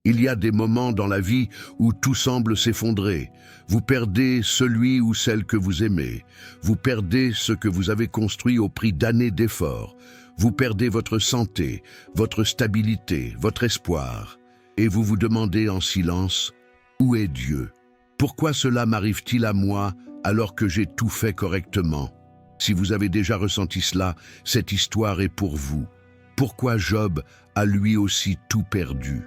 Il y a des moments dans la vie où tout semble s'effondrer. Vous perdez celui ou celle que vous aimez. Vous perdez ce que vous avez construit au prix d'années d'efforts. Vous perdez votre santé, votre stabilité, votre espoir. Et vous vous demandez en silence, où est Dieu? Pourquoi cela m'arrive-t-il à moi alors que j'ai tout fait correctement? Si vous avez déjà ressenti cela, cette histoire est pour vous. Pourquoi Job a lui aussi tout perdu?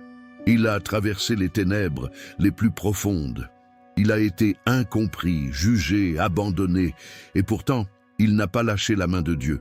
Il a traversé les ténèbres les plus profondes. Il a été incompris, jugé, abandonné, et pourtant, il n'a pas lâché la main de Dieu.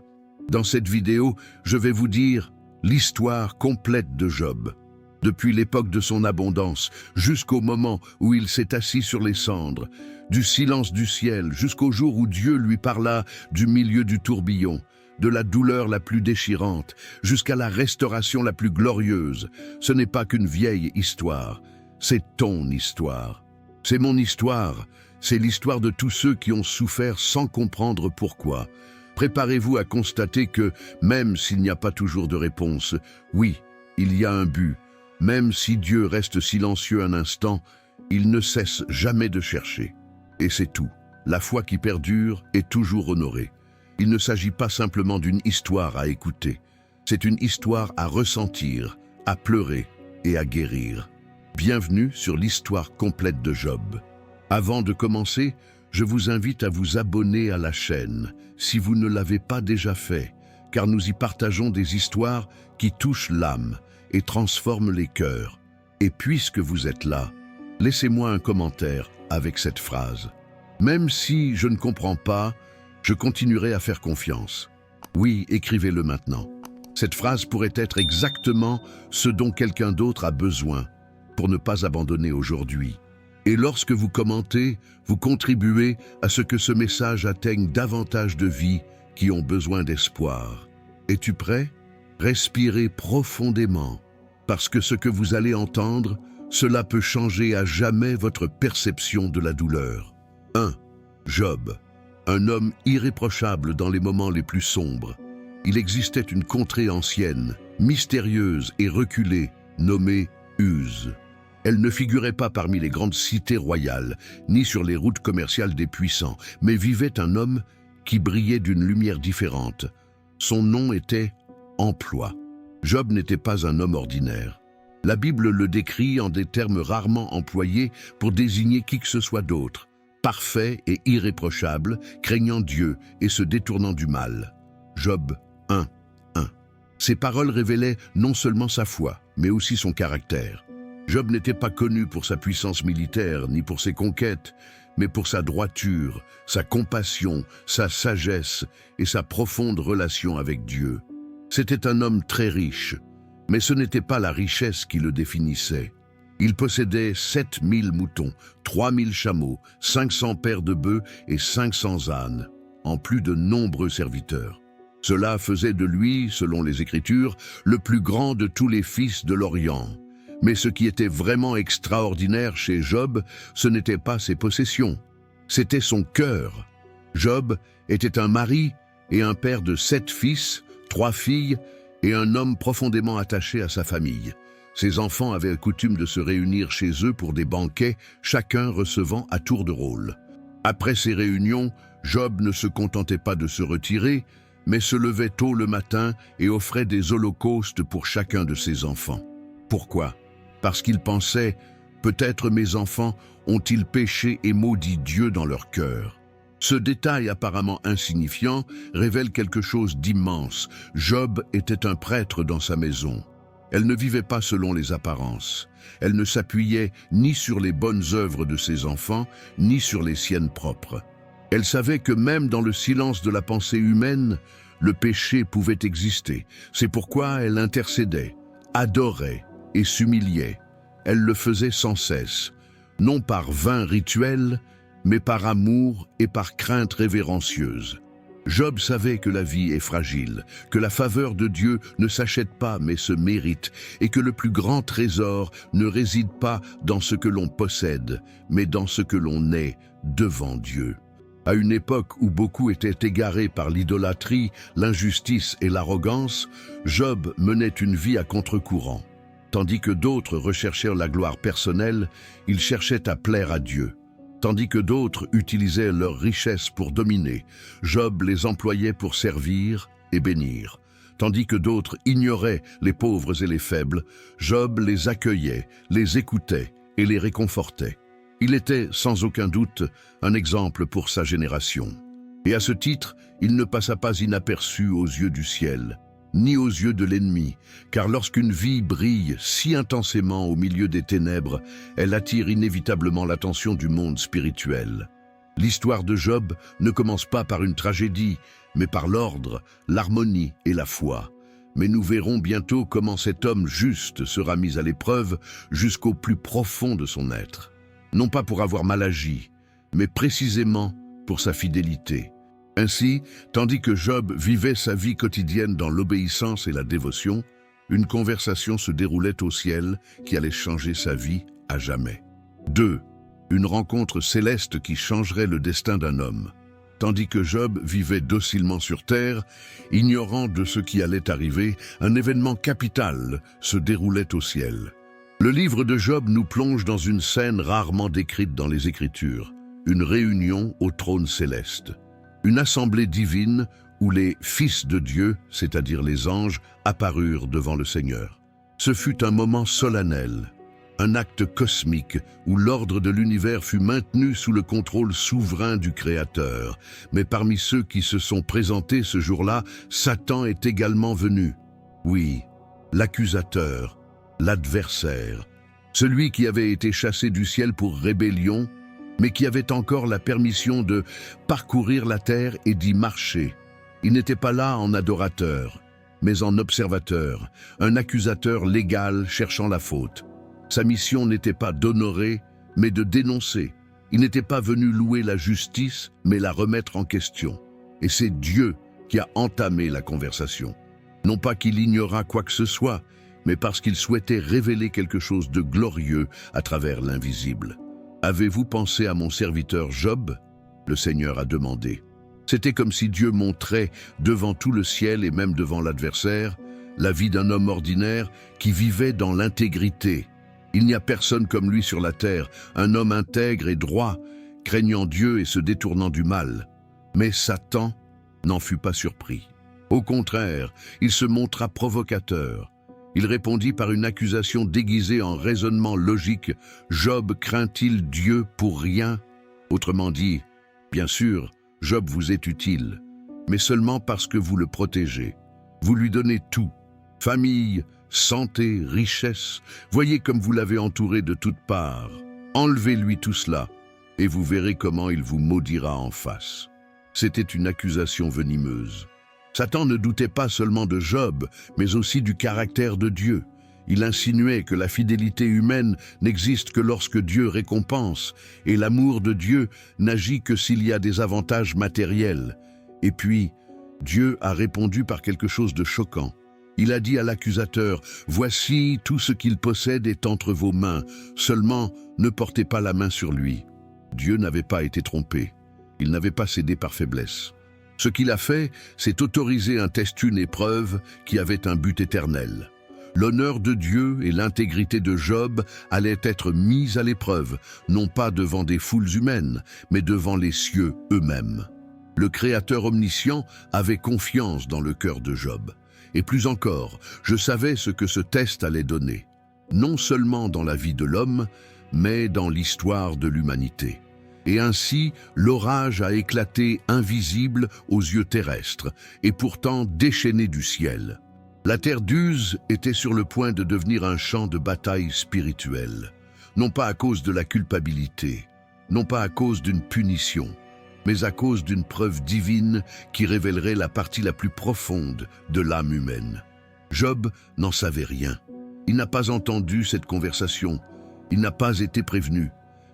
Dans cette vidéo, je vais vous dire l'histoire complète de Job. Depuis l'époque de son abondance, jusqu'au moment où il s'est assis sur les cendres, du silence du ciel jusqu'au jour où Dieu lui parla du milieu du tourbillon, de la douleur la plus déchirante, jusqu'à la restauration la plus glorieuse. Ce n'est pas qu'une vieille histoire, c'est ton histoire. C'est mon histoire, c'est l'histoire de tous ceux qui ont souffert sans comprendre pourquoi. Préparez-vous à constater que, même s'il n'y a pas toujours de réponse, oui, il y a un but. Même si Dieu reste silencieux un instant, il ne cesse jamais de chercher. Et c'est tout. La foi qui perdure est toujours honorée. Il ne s'agit pas simplement d'une histoire à écouter. C'est une histoire à ressentir, à pleurer et à guérir. Bienvenue sur l'histoire complète de Job. Avant de commencer, je vous invite à vous abonner à la chaîne, si vous ne l'avez pas déjà fait, car nous y partageons des histoires qui touchent l'âme et transforment les cœurs. Et puisque vous êtes là, laissez-moi un commentaire avec cette phrase. Même si je ne comprends pas, je continuerai à faire confiance. Oui, écrivez-le maintenant. Cette phrase pourrait être exactement ce dont quelqu'un d'autre a besoin pour ne pas abandonner aujourd'hui. Et lorsque vous commentez, vous contribuez à ce que ce message atteigne davantage de vies qui ont besoin d'espoir. Es-tu prêt? Respirez profondément, parce que ce que vous allez entendre, cela peut changer à jamais votre perception de la douleur. 1. Job, un homme irréprochable dans les moments les plus sombres. Il existait une contrée ancienne, mystérieuse et reculée, nommée Uz. Elle ne figurait pas parmi les grandes cités royales, ni sur les routes commerciales des puissants, mais vivait un homme qui brillait d'une lumière différente. Son nom était Emploi. Job n'était pas un homme ordinaire. La Bible le décrit en des termes rarement employés pour désigner qui que ce soit d'autre. Parfait et irréprochable, craignant Dieu et se détournant du mal. Job 1:1. Ces paroles révélaient non seulement sa foi, mais aussi son caractère. Job n'était pas connu pour sa puissance militaire, ni pour ses conquêtes, mais pour sa droiture, sa compassion, sa sagesse et sa profonde relation avec Dieu. C'était un homme très riche, mais ce n'était pas la richesse qui le définissait. Il possédait 7000 moutons, 3000 chameaux, 500 paires de bœufs et 500 ânes, en plus de nombreux serviteurs. Cela faisait de lui, selon les Écritures, le plus grand de tous les fils de l'Orient. Mais ce qui était vraiment extraordinaire chez Job, ce n'était pas ses possessions, c'était son cœur. Job était un mari et un père de 7 fils, 3 filles et un homme profondément attaché à sa famille. Ses enfants avaient coutume de se réunir chez eux pour des banquets, chacun recevant à tour de rôle. Après ces réunions, Job ne se contentait pas de se retirer, mais se levait tôt le matin et offrait des holocaustes pour chacun de ses enfants. Pourquoi? Parce qu'il pensait, peut-être mes enfants ont-ils péché et maudit Dieu dans leur cœur. Ce détail apparemment insignifiant révèle quelque chose d'immense. Job était un prêtre dans sa maison. Elle ne vivait pas selon les apparences. Elle ne s'appuyait ni sur les bonnes œuvres de ses enfants, ni sur les siennes propres. Elle savait que même dans le silence de la pensée humaine, le péché pouvait exister. C'est pourquoi elle intercédait, adorait et s'humiliait. Elle le faisait sans cesse, non par vain rituel, mais par amour et par crainte révérencieuse. Job savait que la vie est fragile, que la faveur de Dieu ne s'achète pas mais se mérite, et que le plus grand trésor ne réside pas dans ce que l'on possède, mais dans ce que l'on est devant Dieu. À une époque où beaucoup étaient égarés par l'idolâtrie, l'injustice et l'arrogance, Job menait une vie à contre-courant. Tandis que d'autres recherchèrent la gloire personnelle, ils cherchaient à plaire à Dieu. Tandis que d'autres utilisaient leurs richesses pour dominer, Job les employait pour servir et bénir. Tandis que d'autres ignoraient les pauvres et les faibles, Job les accueillait, les écoutait et les réconfortait. Il était, sans aucun doute, un exemple pour sa génération. Et à ce titre, il ne passa pas inaperçu aux yeux du ciel, ni aux yeux de l'ennemi, car lorsqu'une vie brille si intensément au milieu des ténèbres, elle attire inévitablement l'attention du monde spirituel. L'histoire de Job ne commence pas par une tragédie, mais par l'ordre, l'harmonie et la foi. Mais nous verrons bientôt comment cet homme juste sera mis à l'épreuve jusqu'au plus profond de son être. Non pas pour avoir mal agi, mais précisément pour sa fidélité. Ainsi, tandis que Job vivait sa vie quotidienne dans l'obéissance et la dévotion, une conversation se déroulait au ciel qui allait changer sa vie à jamais. 2. Une rencontre céleste qui changerait le destin d'un homme. Tandis que Job vivait docilement sur terre, ignorant de ce qui allait arriver, un événement capital se déroulait au ciel. Le livre de Job nous plonge dans une scène rarement décrite dans les Écritures, une réunion au trône céleste. Une assemblée divine où les fils de Dieu, c'est-à-dire les anges, apparurent devant le Seigneur. Ce fut un moment solennel, un acte cosmique où l'ordre de l'univers fut maintenu sous le contrôle souverain du Créateur. Mais parmi ceux qui se sont présentés ce jour-là, Satan est également venu. Oui, l'accusateur, l'adversaire, celui qui avait été chassé du ciel pour rébellion, mais qui avait encore la permission de parcourir la terre et d'y marcher. Il n'était pas là en adorateur, mais en observateur, un accusateur légal cherchant la faute. Sa mission n'était pas d'honorer, mais de dénoncer. Il n'était pas venu louer la justice, mais la remettre en question. Et c'est Dieu qui a entamé la conversation. Non pas qu'il ignora quoi que ce soit, mais parce qu'il souhaitait révéler quelque chose de glorieux à travers l'invisible. « Avez-vous pensé à mon serviteur Job ?» le Seigneur a demandé. C'était comme si Dieu montrait, devant tout le ciel et même devant l'adversaire, la vie d'un homme ordinaire qui vivait dans l'intégrité. Il n'y a personne comme lui sur la terre, un homme intègre et droit, craignant Dieu et se détournant du mal. Mais Satan n'en fut pas surpris. Au contraire, il se montra provocateur. Il répondit par une accusation déguisée en raisonnement logique. « Job craint-il Dieu pour rien ?» Autrement dit, bien sûr, Job vous est utile, mais seulement parce que vous le protégez. Vous lui donnez tout, famille, santé, richesse. Voyez comme vous l'avez entouré de toutes parts. Enlevez-lui tout cela, et vous verrez comment il vous maudira en face. C'était une accusation venimeuse. Satan ne doutait pas seulement de Job, mais aussi du caractère de Dieu. Il insinuait que la fidélité humaine n'existe que lorsque Dieu récompense, et l'amour de Dieu n'agit que s'il y a des avantages matériels. Et puis, Dieu a répondu par quelque chose de choquant. Il a dit à l'accusateur, « Voici, tout ce qu'il possède est entre vos mains, seulement ne portez pas la main sur lui. » Dieu n'avait pas été trompé. Il n'avait pas cédé par faiblesse. Ce qu'il a fait, c'est autoriser un test, une épreuve qui avait un but éternel. L'honneur de Dieu et l'intégrité de Job allaient être mis à l'épreuve, non pas devant des foules humaines, mais devant les cieux eux-mêmes. Le Créateur omniscient avait confiance dans le cœur de Job. Et plus encore, je savais ce que ce test allait donner, non seulement dans la vie de l'homme, mais dans l'histoire de l'humanité. Et ainsi, l'orage a éclaté invisible aux yeux terrestres, et pourtant déchaîné du ciel. La terre d'Uz était sur le point de devenir un champ de bataille spirituelle, non pas à cause de la culpabilité, non pas à cause d'une punition, mais à cause d'une preuve divine qui révélerait la partie la plus profonde de l'âme humaine. Job n'en savait rien. Il n'a pas entendu cette conversation, il n'a pas été prévenu.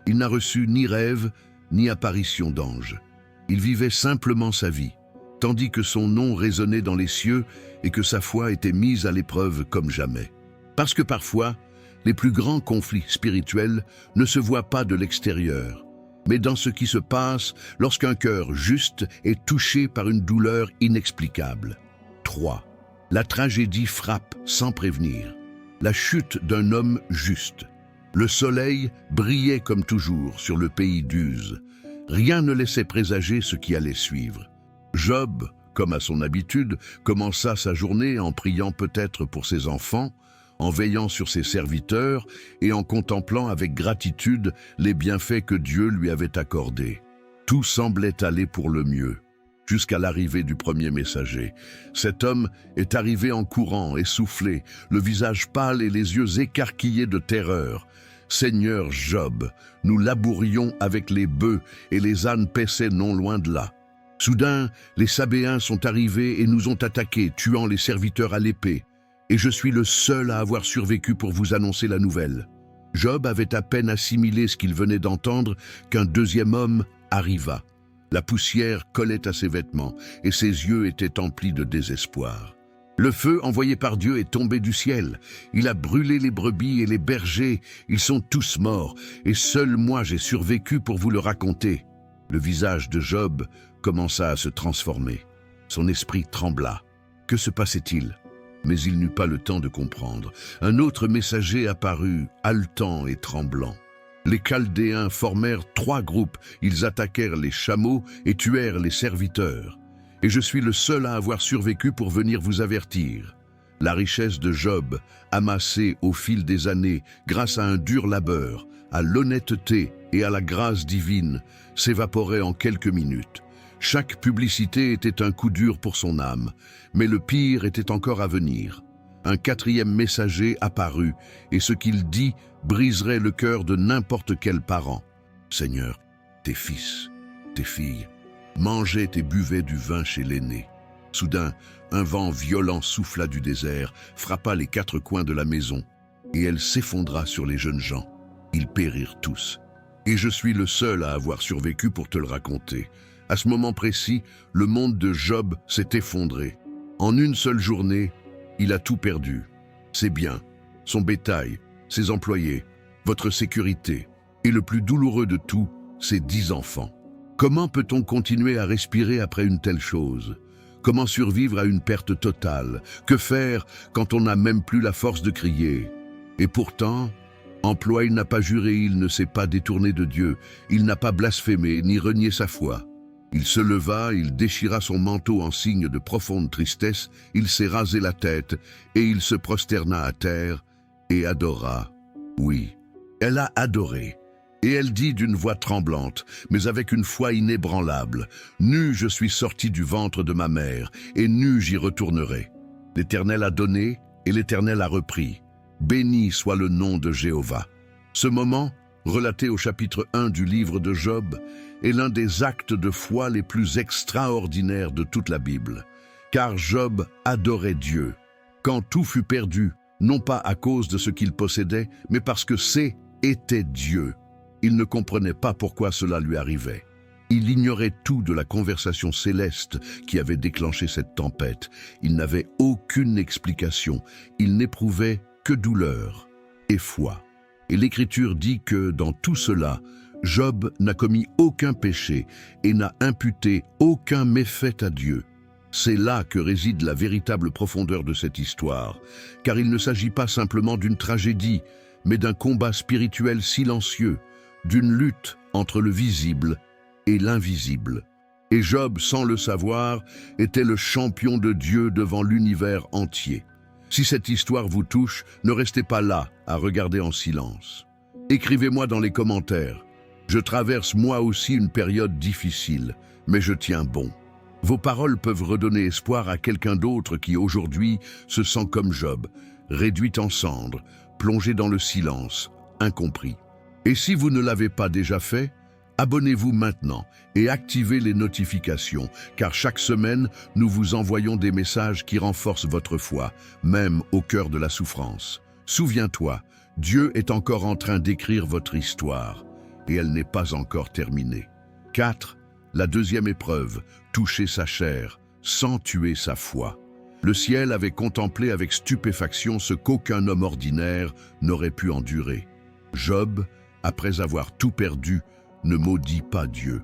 Il n'a reçu ni rêve, ni apparition d'ange. Il vivait simplement sa vie, tandis que son nom résonnait dans les cieux et que sa foi était mise à l'épreuve comme jamais. Parce que parfois, les plus grands conflits spirituels ne se voient pas de l'extérieur, mais dans ce qui se passe lorsqu'un cœur juste est touché par une douleur inexplicable. 3. La tragédie frappe sans prévenir. la chute d'un homme juste. Le soleil brillait comme toujours sur le pays d'Uz. Rien ne laissait présager ce qui allait suivre. Job, comme à son habitude, commença sa journée en priant peut-être pour ses enfants, en veillant sur ses serviteurs et en contemplant avec gratitude les bienfaits que Dieu lui avait accordés. Tout semblait aller pour le mieux, jusqu'à l'arrivée du premier messager. Cet homme est arrivé en courant, essoufflé, le visage pâle et les yeux écarquillés de terreur. « Seigneur Job, nous labourions avec les bœufs et les ânes paissaient non loin de là. Soudain, les Sabéens sont arrivés et nous ont attaqués, tuant les serviteurs à l'épée. Et je suis le seul à avoir survécu pour vous annoncer la nouvelle. » Job avait à peine assimilé ce qu'il venait d'entendre qu'un deuxième homme arriva. La poussière collait à ses vêtements et ses yeux étaient emplis de désespoir. Le feu envoyé par Dieu est tombé du ciel. Il a brûlé les brebis et les bergers. Ils sont tous morts et seul moi j'ai survécu pour vous le raconter. Le visage de Job commença à se transformer. Son esprit trembla. Que se passait-il ? Mais il n'eut pas le temps de comprendre. Un autre messager apparut, haletant et tremblant. Les Chaldéens formèrent 3 groupes. Ils attaquèrent les chameaux et tuèrent les serviteurs. Et je suis le seul à avoir survécu pour venir vous avertir. La richesse de Job, amassée au fil des années grâce à un dur labeur, à l'honnêteté et à la grâce divine, s'évaporait en quelques minutes. Chaque publicité était un coup dur pour son âme, mais le pire était encore à venir. Un 4e messager apparut, et ce qu'il dit briserait le cœur de n'importe quel parent. « Seigneur, tes fils, tes filles, mangeaient et buvaient du vin chez l'aîné. » Soudain, un vent violent souffla du désert, frappa les 4 coins de la maison, et elle s'effondra sur les jeunes gens. Ils périrent tous. Et je suis le seul à avoir survécu pour te le raconter. À ce moment précis, le monde de Job s'est effondré. En une seule journée, il a tout perdu. Ses biens, son bétail, ses employés, votre sécurité, et le plus douloureux de tout, ses 10 enfants. Comment peut-on continuer à respirer après une telle chose ? Comment survivre à une perte totale ? Que faire quand on n'a même plus la force de crier ? Et pourtant, en proie, il n'a pas juré, il ne s'est pas détourné de Dieu, il n'a pas blasphémé ni renié sa foi. Il se leva, il déchira son manteau en signe de profonde tristesse, il s'est rasé la tête, et il se prosterna à terre et adora. Oui, elle a adoré. Et elle dit d'une voix tremblante, mais avec une foi inébranlable, « Nu je suis sorti du ventre de ma mère, et nu j'y retournerai. L'Éternel a donné, et l'Éternel a repris. Béni soit le nom de Jéhovah. » Ce moment, relaté au chapitre 1 du livre de Job, est l'un des actes de foi les plus extraordinaires de toute la Bible. Car Job adorait Dieu. Quand tout fut perdu, non pas à cause de ce qu'il possédait, mais parce que était Dieu. Il ne comprenait pas pourquoi cela lui arrivait. Il ignorait tout de la conversation céleste qui avait déclenché cette tempête. Il n'avait aucune explication. Il n'éprouvait que douleur et foi. Et l'Écriture dit que dans tout cela, Job n'a commis aucun péché et n'a imputé aucun méfait à Dieu. C'est là que réside la véritable profondeur de cette histoire, car il ne s'agit pas simplement d'une tragédie, mais d'un combat spirituel silencieux, d'une lutte entre le visible et l'invisible. Et Job, sans le savoir, était le champion de Dieu devant l'univers entier. Si cette histoire vous touche, ne restez pas là à regarder en silence. Écrivez-moi dans les commentaires. Je traverse moi aussi une période difficile, mais je tiens bon. Vos paroles peuvent redonner espoir à quelqu'un d'autre qui aujourd'hui se sent comme Job, réduit en cendres, plongé dans le silence, incompris. Et si vous ne l'avez pas déjà fait, abonnez-vous maintenant et activez les notifications, car chaque semaine, nous vous envoyons des messages qui renforcent votre foi, même au cœur de la souffrance. Souviens-toi, Dieu est encore en train d'écrire votre histoire, et elle n'est pas encore terminée. 4. La deuxième épreuve, toucher sa chair, sans tuer sa foi. Le ciel avait contemplé avec stupéfaction ce qu'aucun homme ordinaire n'aurait pu endurer. Job, après avoir tout perdu, ne maudit pas Dieu.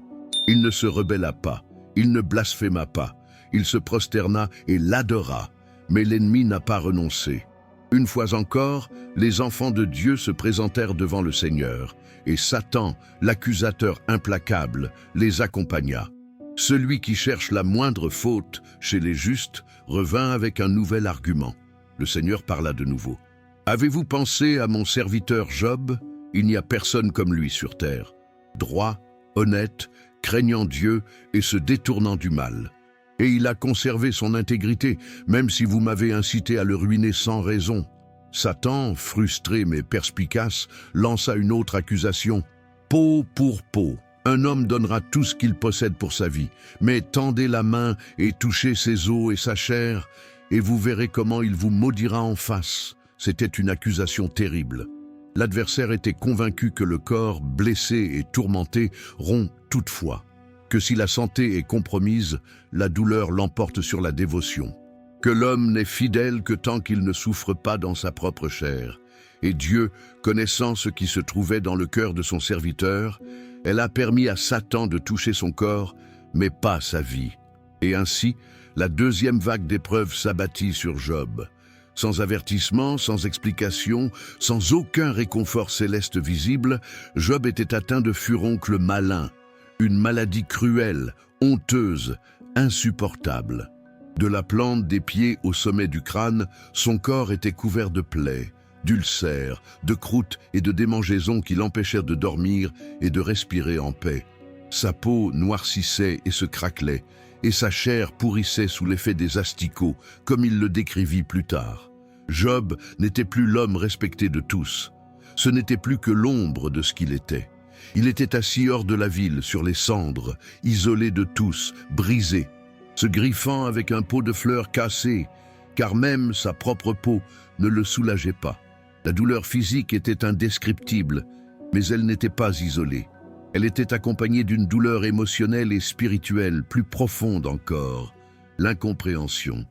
Il ne se rebella pas, il ne blasphéma pas, il se prosterna et l'adora, mais l'ennemi n'a pas renoncé. Une fois encore, les enfants de Dieu se présentèrent devant le Seigneur, et Satan, l'accusateur implacable, les accompagna. Celui qui cherche la moindre faute chez les justes revint avec un nouvel argument. Le Seigneur parla de nouveau. « Avez-vous pensé à mon serviteur Job? Il n'y a personne comme lui sur terre. Droit, honnête, craignant Dieu et se détournant du mal. Et il a conservé son intégrité, même si vous m'avez incité à le ruiner sans raison. » Satan, frustré mais perspicace, lança une autre accusation. « Peau pour peau. Un homme donnera tout ce qu'il possède pour sa vie, mais tendez la main et touchez ses os et sa chair, et vous verrez comment il vous maudira en face. » C'était une accusation terrible. L'adversaire était convaincu que le corps, blessé et tourmenté, rompt toutefois, que si la santé est compromise, la douleur l'emporte sur la dévotion, que l'homme n'est fidèle que tant qu'il ne souffre pas dans sa propre chair. Et Dieu, connaissant ce qui se trouvait dans le cœur de son serviteur, elle a permis à Satan de toucher son corps, mais pas sa vie. Et ainsi, la deuxième vague d'épreuves s'abattit sur Job. Sans avertissement, sans explication, sans aucun réconfort céleste visible, Job était atteint de furoncle malin, une maladie cruelle, honteuse, insupportable. De la plante des pieds au sommet du crâne, son corps était couvert de plaies, d'ulcères, de croûtes et de démangeaisons qui l'empêchèrent de dormir et de respirer en paix. Sa peau noircissait et se craquelait, et sa chair pourrissait sous l'effet des asticots, comme il le décrivit plus tard. Job n'était plus l'homme respecté de tous. Ce n'était plus que l'ombre de ce qu'il était. Il était assis hors de la ville, sur les cendres, isolé de tous, brisé, se griffant avec un pot de fleurs cassé, car même sa propre peau ne le soulageait pas. La douleur physique était indescriptible, mais elle n'était pas isolée. Elle était accompagnée d'une douleur émotionnelle et spirituelle plus profonde encore, l'incompréhension.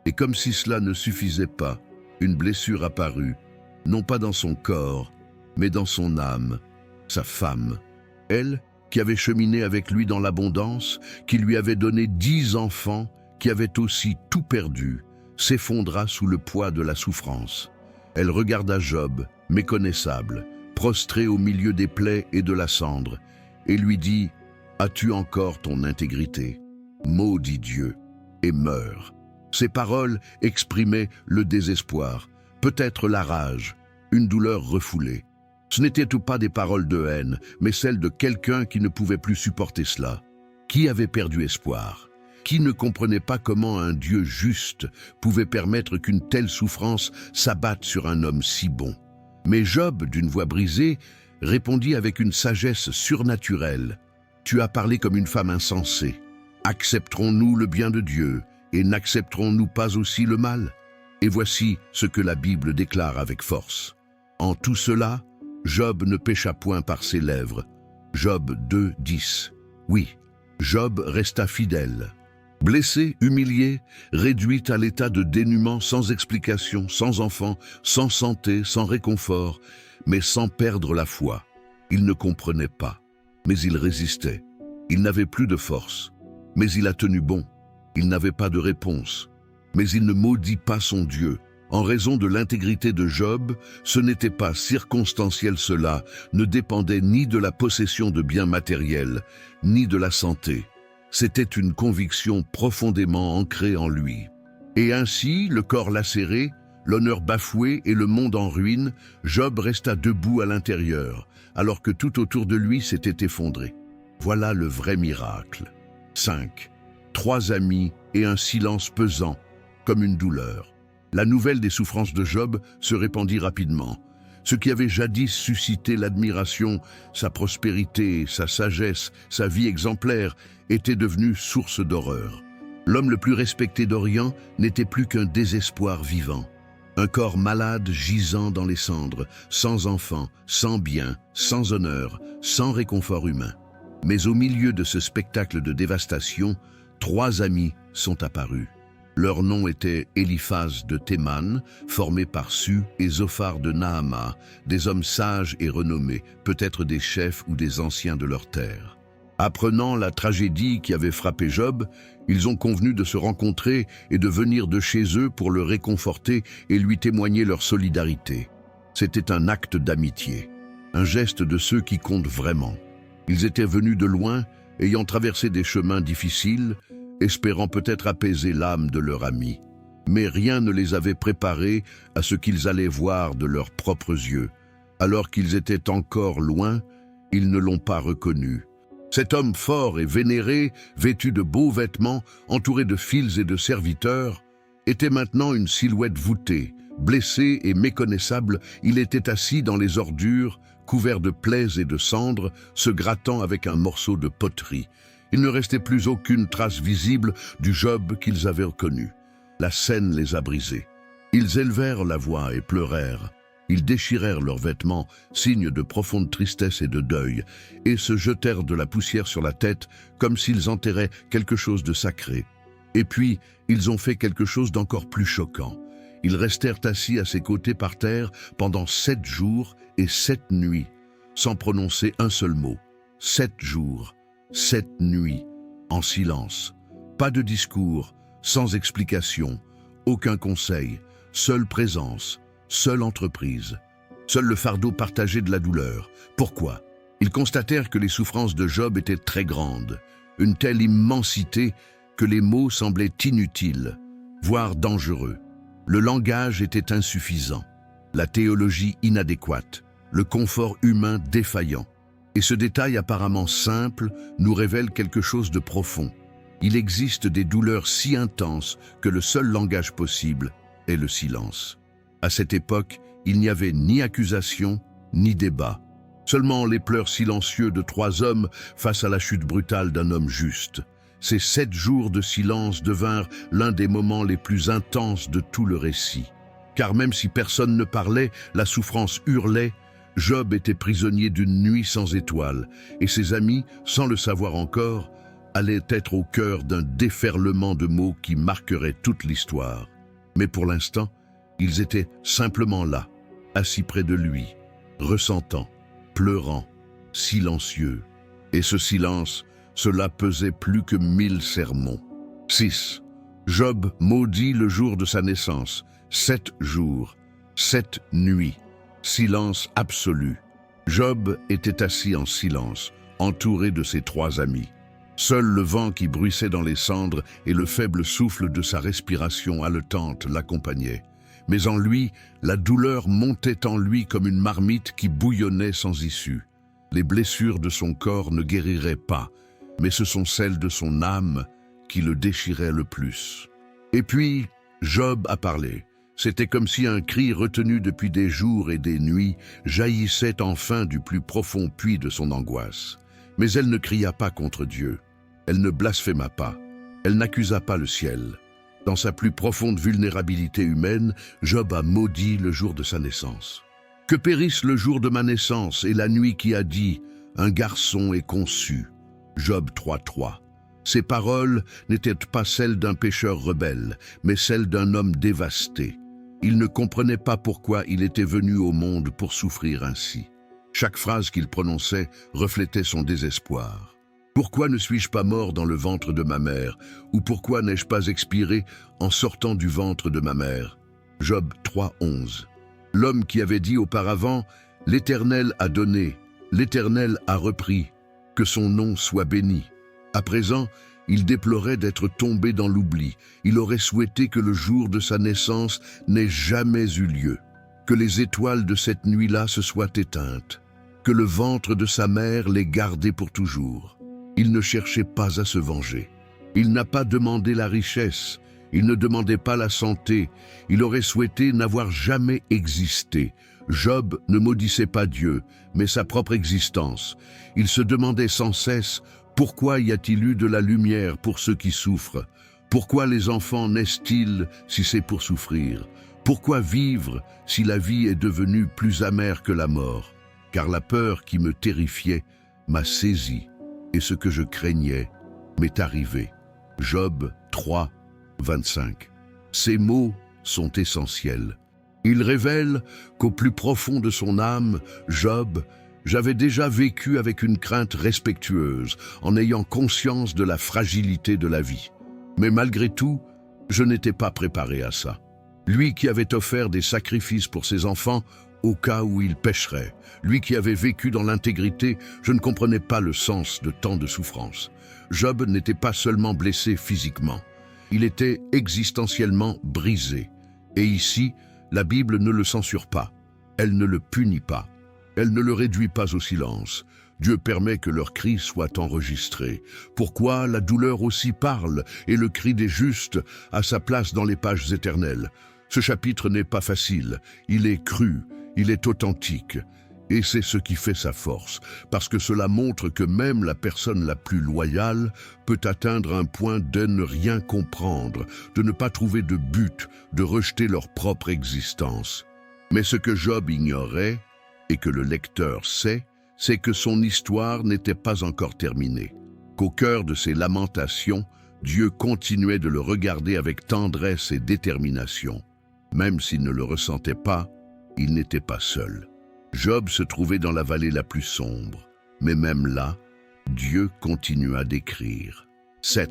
Et comme si cela ne suffisait pas, une blessure apparut, non pas dans son corps, mais dans son âme, sa femme. Elle, qui avait cheminé avec lui dans l'abondance, qui lui avait donné 10 enfants, qui avait aussi tout perdu, s'effondra sous le poids de la souffrance. Elle regarda Job, méconnaissable, prostré au milieu des plaies et de la cendre, et lui dit « As-tu encore ton intégrité? Maudit Dieu et meurs. » Ces paroles exprimaient le désespoir, peut-être la rage, une douleur refoulée. Ce n'étaient pas des paroles de haine, mais celles de quelqu'un qui ne pouvait plus supporter cela. Qui avait perdu espoir? Qui ne comprenait pas comment un Dieu juste pouvait permettre qu'une telle souffrance s'abatte sur un homme si bon? Mais Job, d'une voix brisée, répondit avec une sagesse surnaturelle. « Tu as parlé comme une femme insensée. Accepterons-nous le bien de Dieu et n'accepterons-nous pas aussi le mal ?» Et voici ce que la Bible déclare avec force. En tout cela, Job ne pécha point par ses lèvres. Job 2, 10. Oui, Job resta fidèle. Blessé, humilié, réduit à l'état de dénuement sans explication, sans enfant, sans santé, sans réconfort, mais sans perdre la foi. Il ne comprenait pas, mais il résistait. Il n'avait plus de force, mais il a tenu bon. Il n'avait pas de réponse, mais il ne maudit pas son Dieu. En raison de l'intégrité de Job, ce n'était pas circonstanciel, cela ne dépendait ni de la possession de biens matériels, ni de la santé. C'était une conviction profondément ancrée en lui. Et ainsi, le corps lacéré, l'honneur bafoué et le monde en ruine, Job resta debout à l'intérieur, alors que tout autour de lui s'était effondré. Voilà le vrai miracle. 5. 3 amis et un silence pesant, comme une douleur. La nouvelle des souffrances de Job se répandit rapidement. Ce qui avait jadis suscité l'admiration, sa prospérité, sa sagesse, sa vie exemplaire, était devenu source d'horreur. L'homme le plus respecté d'Orient n'était plus qu'un désespoir vivant. Un corps malade gisant dans les cendres, sans enfant, sans bien, sans honneur, sans réconfort humain. Mais au milieu de ce spectacle de dévastation, 3 amis sont apparus. Leur nom était Éliphaz de Théman, formé par Su, et Zophar de Naama, des hommes sages et renommés, peut-être des chefs ou des anciens de leur terre. Apprenant la tragédie qui avait frappé Job, ils ont convenu de se rencontrer et de venir de chez eux pour le réconforter et lui témoigner leur solidarité. C'était un acte d'amitié, un geste de ceux qui comptent vraiment. Ils étaient venus de loin, ayant traversé des chemins difficiles, espérant peut-être apaiser l'âme de leur ami. Mais rien ne les avait préparés à ce qu'ils allaient voir de leurs propres yeux. Alors qu'ils étaient encore loin, ils ne l'ont pas reconnu. Cet homme fort et vénéré, vêtu de beaux vêtements, entouré de fils et de serviteurs, était maintenant une silhouette voûtée. Blessé et méconnaissable, il était assis dans les ordures, couvert de plaies et de cendres, se grattant avec un morceau de poterie. Il ne restait plus aucune trace visible du Job qu'ils avaient reconnu. La scène les a brisés. Ils élevèrent la voix et pleurèrent. Ils déchirèrent leurs vêtements, signe de profonde tristesse et de deuil, et se jetèrent de la poussière sur la tête comme s'ils enterraient quelque chose de sacré. Et puis, ils ont fait quelque chose d'encore plus choquant. Ils restèrent assis à ses côtés par terre pendant 7 jours et 7 nuits, sans prononcer un seul mot. 7 jours, 7 nuits, en silence. Pas de discours, sans explication, aucun conseil, seule présence, seule entreprise. Seul le fardeau partagé de la douleur. Pourquoi? Ils constatèrent que les souffrances de Job étaient très grandes, une telle immensité que les mots semblaient inutiles, voire dangereux. Le langage était insuffisant, la théologie inadéquate, le confort humain défaillant. Et ce détail apparemment simple nous révèle quelque chose de profond. Il existe des douleurs si intenses que le seul langage possible est le silence. À cette époque, il n'y avait ni accusation, ni débat. Seulement les pleurs silencieux de 3 hommes face à la chute brutale d'un homme juste. Ces 7 jours de silence devinrent l'un des moments les plus intenses de tout le récit. Car même si personne ne parlait, la souffrance hurlait. Job était prisonnier d'une nuit sans étoiles, et ses amis, sans le savoir encore, allaient être au cœur d'un déferlement de mots qui marquerait toute l'histoire. Mais pour l'instant, ils étaient simplement là, assis près de lui, ressentant, pleurant, silencieux. Et ce silence, cela pesait plus que 1000 sermons. 6. Job maudit le jour de sa naissance. 7 jours, 7 nuits. Silence absolu. Job était assis en silence, entouré de ses 3 amis. Seul le vent qui bruissait dans les cendres et le faible souffle de sa respiration haletante l'accompagnaient. Mais en lui, la douleur montait en lui comme une marmite qui bouillonnait sans issue. Les blessures de son corps ne guériraient pas, mais ce sont celles de son âme qui le déchiraient le plus. Et puis, Job a parlé. C'était comme si un cri retenu depuis des jours et des nuits jaillissait enfin du plus profond puits de son angoisse. Mais elle ne cria pas contre Dieu. Elle ne blasphéma pas. Elle n'accusa pas le ciel. Dans sa plus profonde vulnérabilité humaine, Job a maudit le jour de sa naissance. Que périsse le jour de ma naissance et la nuit qui a dit « Un garçon est conçu ». Job 3.3. Ces paroles n'étaient pas celles d'un pécheur rebelle, mais celles d'un homme dévasté. Il ne comprenait pas pourquoi il était venu au monde pour souffrir ainsi. Chaque phrase qu'il prononçait reflétait son désespoir. Pourquoi ne suis-je pas mort dans le ventre de ma mère? Ou pourquoi n'ai-je pas expiré en sortant du ventre de ma mère? Job 3.11. L'homme qui avait dit auparavant « L'Éternel a donné, l'Éternel a repris, que son nom soit béni ». À présent, il déplorait d'être tombé dans l'oubli. Il aurait souhaité que le jour de sa naissance n'ait jamais eu lieu, que les étoiles de cette nuit-là se soient éteintes, que le ventre de sa mère l'ait gardé pour toujours. Il ne cherchait pas à se venger. Il n'a pas demandé la richesse, il ne demandait pas la santé, il aurait souhaité n'avoir jamais existé. Job ne maudissait pas Dieu, mais sa propre existence. Il se demandait sans cesse « Pourquoi y a-t-il eu de la lumière pour ceux qui souffrent? Pourquoi les enfants naissent-ils si c'est pour souffrir? Pourquoi vivre si la vie est devenue plus amère que la mort? Car la peur qui me terrifiait m'a saisi, et ce que je craignais m'est arrivé. » Job 3, 25. Ces mots sont essentiels. Ils révèlent qu'au plus profond de son âme, Job, J'avais déjà vécu avec une crainte respectueuse, en ayant conscience de la fragilité de la vie. Mais malgré tout, je n'étais pas préparé à ça. Lui qui avait offert des sacrifices pour ses enfants au cas où ils pécheraient, lui qui avait vécu dans l'intégrité, je ne comprenais pas le sens de tant de souffrance. Job n'était pas seulement blessé physiquement, il était existentiellement brisé. Et ici, la Bible ne le censure pas, elle ne le punit pas. Elle ne le réduit pas au silence. Dieu permet que leurs cris soient enregistrés. Pourquoi la douleur aussi parle et le cri des justes a sa place dans les pages éternelles? Ce chapitre n'est pas facile, il est cru, il est authentique. Et c'est ce qui fait sa force, parce que cela montre que même la personne la plus loyale peut atteindre un point de ne rien comprendre, de ne pas trouver de but, de rejeter leur propre existence. Mais ce que Job ignorait, et que le lecteur sait, c'est que son histoire n'était pas encore terminée, qu'au cœur de ses lamentations, Dieu continuait de le regarder avec tendresse et détermination. Même s'il ne le ressentait pas, il n'était pas seul. Job se trouvait dans la vallée la plus sombre, mais même là, Dieu continua d'écrire. 7.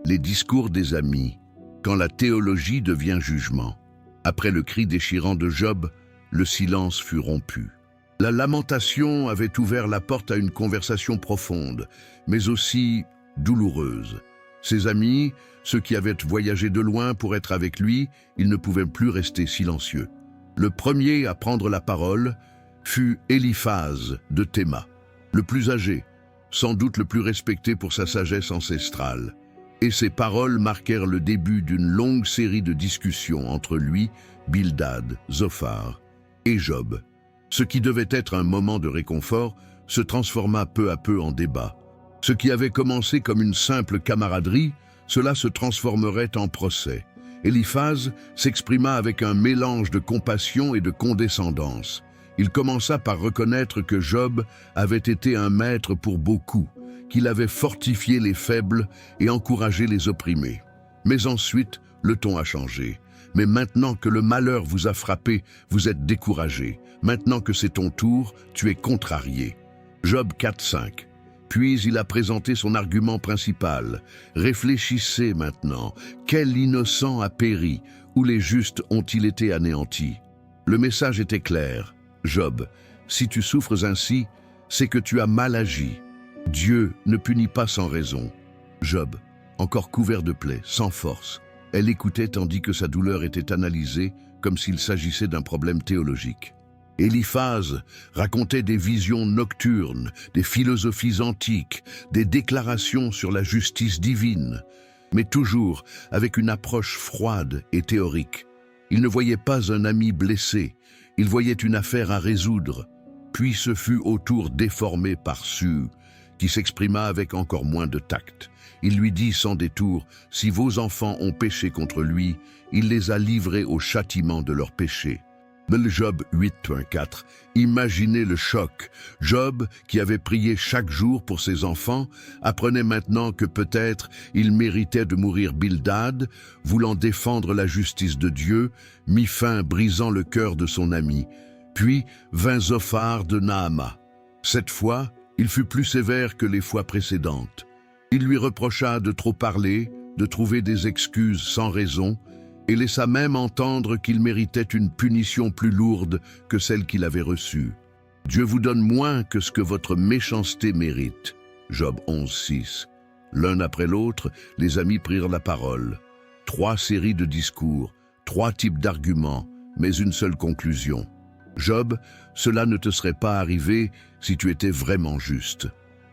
Les discours des amis, quand la théologie devient jugement. Après le cri déchirant de Job, le silence fut rompu. La lamentation avait ouvert la porte à une conversation profonde, mais aussi douloureuse. Ses amis, ceux qui avaient voyagé de loin pour être avec lui, ils ne pouvaient plus rester silencieux. Le premier à prendre la parole fut Éliphaz de Théma, le plus âgé, sans doute le plus respecté pour sa sagesse ancestrale. Et ses paroles marquèrent le début d'une longue série de discussions entre lui, Bildad, Zophar et Job. Ce qui devait être un moment de réconfort se transforma peu à peu en débat. Ce qui avait commencé comme une simple camaraderie, cela se transformerait en procès. Éliphaz s'exprima avec un mélange de compassion et de condescendance. Il commença par reconnaître que Job avait été un maître pour beaucoup, qu'il avait fortifié les faibles et encouragé les opprimés. Mais ensuite, le ton a changé. Mais maintenant que le malheur vous a frappé, vous êtes découragé. Maintenant que c'est ton tour, tu es contrarié. Job 4:5. Puis il a présenté son argument principal. Réfléchissez maintenant. Quel innocent a péri? Ou les justes ont-ils été anéantis? Le message était clair. Job, si tu souffres ainsi, c'est que tu as mal agi. Dieu ne punit pas sans raison. Job, encore couvert de plaies, sans force. Elle écoutait tandis que sa douleur était analysée comme s'il s'agissait d'un problème théologique. Éliphaz racontait des visions nocturnes, des philosophies antiques, des déclarations sur la justice divine, mais toujours avec une approche froide et théorique. Il ne voyait pas un ami blessé, il voyait une affaire à résoudre. Puis ce fut au tour déformé par Su, qui s'exprima avec encore moins de tact. Il lui dit sans détour, « Si vos enfants ont péché contre lui, il les a livrés au châtiment de leur péché. » Job 8.4. Imaginez le choc. Job, qui avait prié chaque jour pour ses enfants, apprenait maintenant que peut-être il méritait de mourir. Bildad, voulant défendre la justice de Dieu, mit fin, brisant le cœur de son ami. Puis vint Zophar de Naama. Cette fois, il fut plus sévère que les fois précédentes. Il lui reprocha de trop parler, de trouver des excuses sans raison, et laissa même entendre qu'il méritait une punition plus lourde que celle qu'il avait reçue. Dieu vous donne moins que ce que votre méchanceté mérite. Job 11.6. L'un après l'autre, les amis prirent la parole. 3 séries de discours, 3 types d'arguments, mais une seule conclusion. Job, cela ne te serait pas arrivé si tu étais vraiment juste.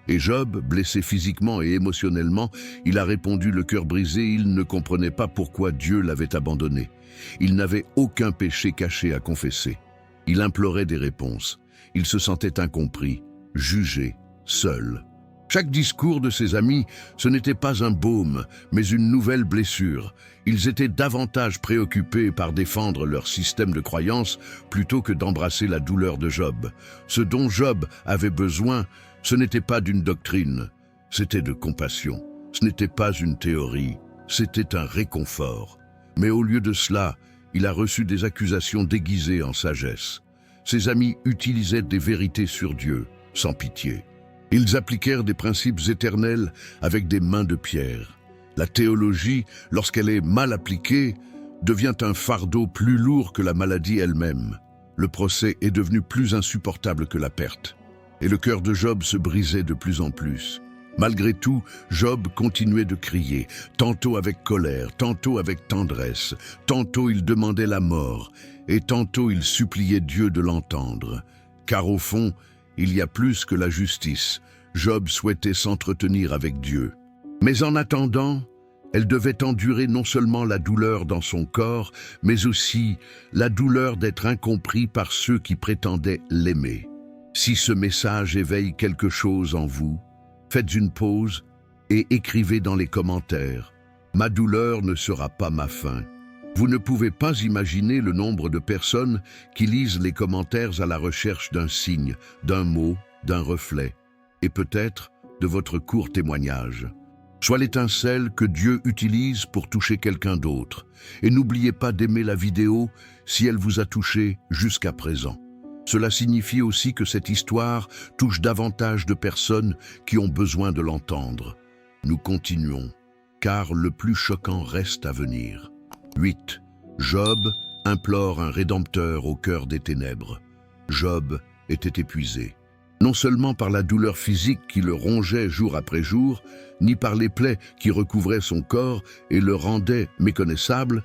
Et Job, blessé physiquement et émotionnellement, il a répondu le cœur brisé, il ne comprenait pas pourquoi Dieu l'avait abandonné. Il n'avait aucun péché caché à confesser. Il implorait des réponses. Il se sentait incompris, jugé, seul. Chaque discours de ses amis, ce n'était pas un baume, mais une nouvelle blessure. Ils étaient davantage préoccupés par défendre leur système de croyance plutôt que d'embrasser la douleur de Job. Ce dont Job avait besoin, ce n'était pas d'une doctrine, c'était de compassion. Ce n'était pas une théorie, c'était un réconfort. Mais au lieu de cela, il a reçu des accusations déguisées en sagesse. Ses amis utilisaient des vérités sur Dieu, sans pitié. Ils appliquèrent des principes éternels avec des mains de pierre. La théologie, lorsqu'elle est mal appliquée, devient un fardeau plus lourd que la maladie elle-même. Le procès est devenu plus insupportable que la perte. Et le cœur de Job se brisait de plus en plus. Malgré tout, Job continuait de crier, tantôt avec colère, tantôt avec tendresse, tantôt il demandait la mort, et tantôt il suppliait Dieu de l'entendre. Car au fond, il y a plus que la justice. Job souhaitait s'entretenir avec Dieu. Mais en attendant, elle devait endurer non seulement la douleur dans son corps, mais aussi la douleur d'être incompris par ceux qui prétendaient l'aimer. Si ce message éveille quelque chose en vous, faites une pause et écrivez dans les commentaires « Ma douleur ne sera pas ma fin ». Vous ne pouvez pas imaginer le nombre de personnes qui lisent les commentaires à la recherche d'un signe, d'un mot, d'un reflet, et peut-être de votre court témoignage. Soit l'étincelle que Dieu utilise pour toucher quelqu'un d'autre. Et n'oubliez pas d'aimer la vidéo si elle vous a touché jusqu'à présent. Cela signifie aussi que cette histoire touche davantage de personnes qui ont besoin de l'entendre. Nous continuons, car le plus choquant reste à venir. 8. Job implore un rédempteur au cœur des ténèbres. Job était épuisé. Non seulement par la douleur physique qui le rongeait jour après jour, ni par les plaies qui recouvraient son corps et le rendaient méconnaissable,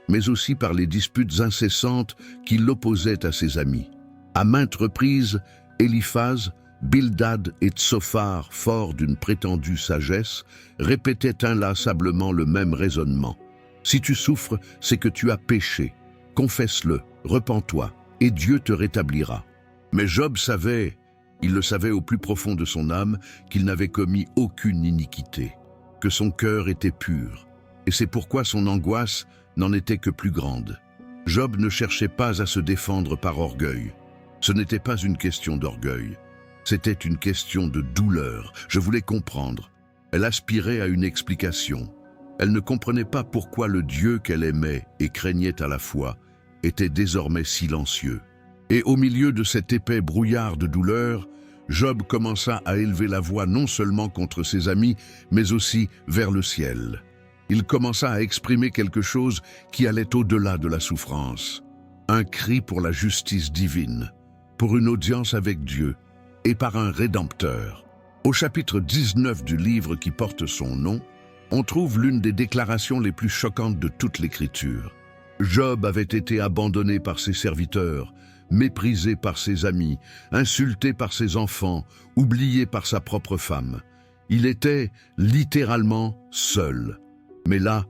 mais aussi par les disputes incessantes qui l'opposaient à ses amis. À maintes reprises, Éliphaz, Bildad et Tsophar, forts d'une prétendue sagesse, répétaient inlassablement le même raisonnement. Si tu souffres, c'est que tu as péché. Confesse-le, repens-toi, et Dieu te rétablira. Mais Job savait, il le savait au plus profond de son âme, qu'il n'avait commis aucune iniquité, que son cœur était pur, et c'est pourquoi son angoisse n'en était que plus grande. Job ne cherchait pas à se défendre par orgueil. Ce n'était pas une question d'orgueil, c'était une question de douleur. Je voulais comprendre. Elle aspirait à une explication. Elle ne comprenait pas pourquoi le Dieu qu'elle aimait et craignait à la fois était désormais silencieux. Et au milieu de cet épais brouillard de douleur, Job commença à élever la voix non seulement contre ses amis, mais aussi vers le ciel. Il commença à exprimer quelque chose qui allait au-delà de la souffrance. Un cri pour la justice divine, pour une audience avec Dieu et par un Rédempteur. Au chapitre 19 du livre qui porte son nom, on trouve l'une des déclarations les plus choquantes de toute l'Écriture. Job avait été abandonné par ses serviteurs, méprisé par ses amis, insulté par ses enfants, oublié par sa propre femme. Il était littéralement seul. Mais là,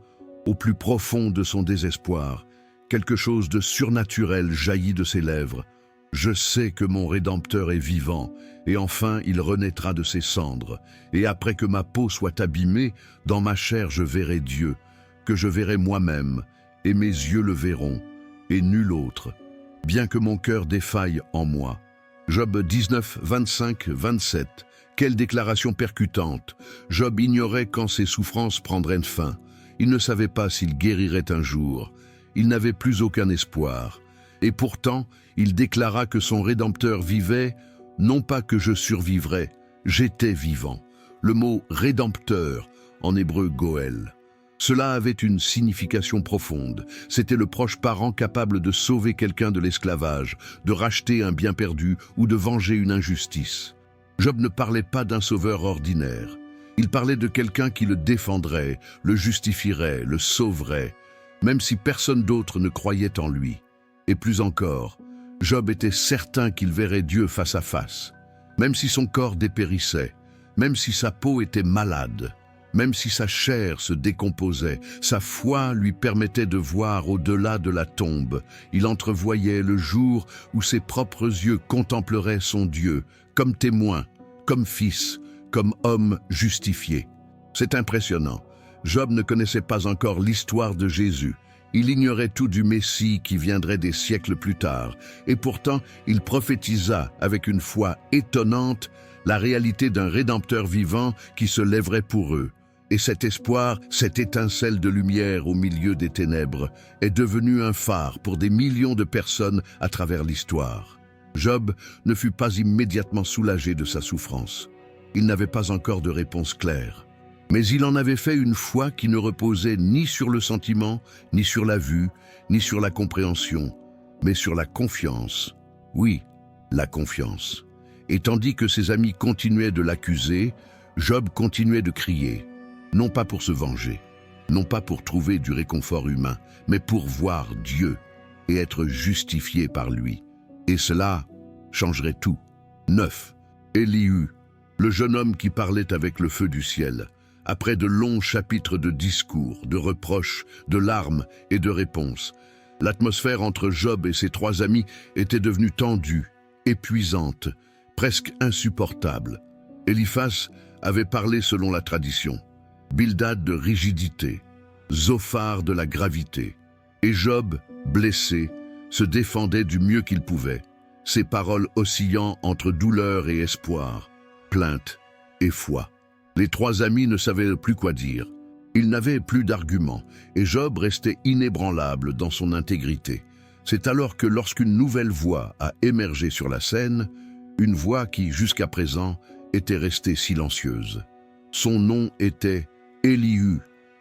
au plus profond de son désespoir, quelque chose de surnaturel jaillit de ses lèvres. « Je sais que mon Rédempteur est vivant, et enfin il renaîtra de ses cendres. Et après que ma peau soit abîmée, dans ma chair je verrai Dieu, que je verrai moi-même, et mes yeux le verront, et nul autre, bien que mon cœur défaille en moi. » Job 19, 25, 27. Quelle déclaration percutante! Job ignorait quand ses souffrances prendraient fin. Il ne savait pas s'il guérirait un jour. Il n'avait plus aucun espoir. Et pourtant, il déclara que son Rédempteur vivait, non pas que je survivrais, j'étais vivant. Le mot « Rédempteur » en hébreu « Goël ». Cela avait une signification profonde. C'était le proche parent capable de sauver quelqu'un de l'esclavage, de racheter un bien perdu ou de venger une injustice. Job ne parlait pas d'un sauveur ordinaire. Il parlait de quelqu'un qui le défendrait, le justifierait, le sauverait, même si personne d'autre ne croyait en lui. Et plus encore, Job était certain qu'il verrait Dieu face à face, même si son corps dépérissait, même si sa peau était malade, même si sa chair se décomposait, sa foi lui permettait de voir au-delà de la tombe. Il entrevoyait le jour où ses propres yeux contempleraient son Dieu, comme témoin, comme fils, comme homme justifié. C'est impressionnant. Job ne connaissait pas encore l'histoire de Jésus. Il ignorait tout du Messie qui viendrait des siècles plus tard, et pourtant il prophétisa avec une foi étonnante la réalité d'un Rédempteur vivant qui se lèverait pour eux. Et cet espoir, cette étincelle de lumière au milieu des ténèbres, est devenu un phare pour des millions de personnes à travers l'histoire. Job ne fut pas immédiatement soulagé de sa souffrance. Il n'avait pas encore de réponse claire. Mais il en avait fait une foi qui ne reposait ni sur le sentiment, ni sur la vue, ni sur la compréhension, mais sur la confiance. Oui, la confiance. Et tandis que ses amis continuaient de l'accuser, Job continuait de crier, non pas pour se venger, non pas pour trouver du réconfort humain, mais pour voir Dieu et être justifié par lui. Et cela changerait tout. 9. Élihu, le jeune homme qui parlait avec le feu du ciel, après de longs chapitres de discours, de reproches, de larmes et de réponses. L'atmosphère entre Job et ses trois amis était devenue tendue, épuisante, presque insupportable. Éliphaz avait parlé selon la tradition, Bildad de rigidité, Zophar de la gravité, et Job, blessé, se défendait du mieux qu'il pouvait, ses paroles oscillant entre douleur et espoir, plainte et foi. Les trois amis ne savaient plus quoi dire. Ils n'avaient plus d'arguments, et Job restait inébranlable dans son intégrité. C'est alors que lorsqu'une nouvelle voix a émergé sur la scène, une voix qui, jusqu'à présent, était restée silencieuse. Son nom était Élihu,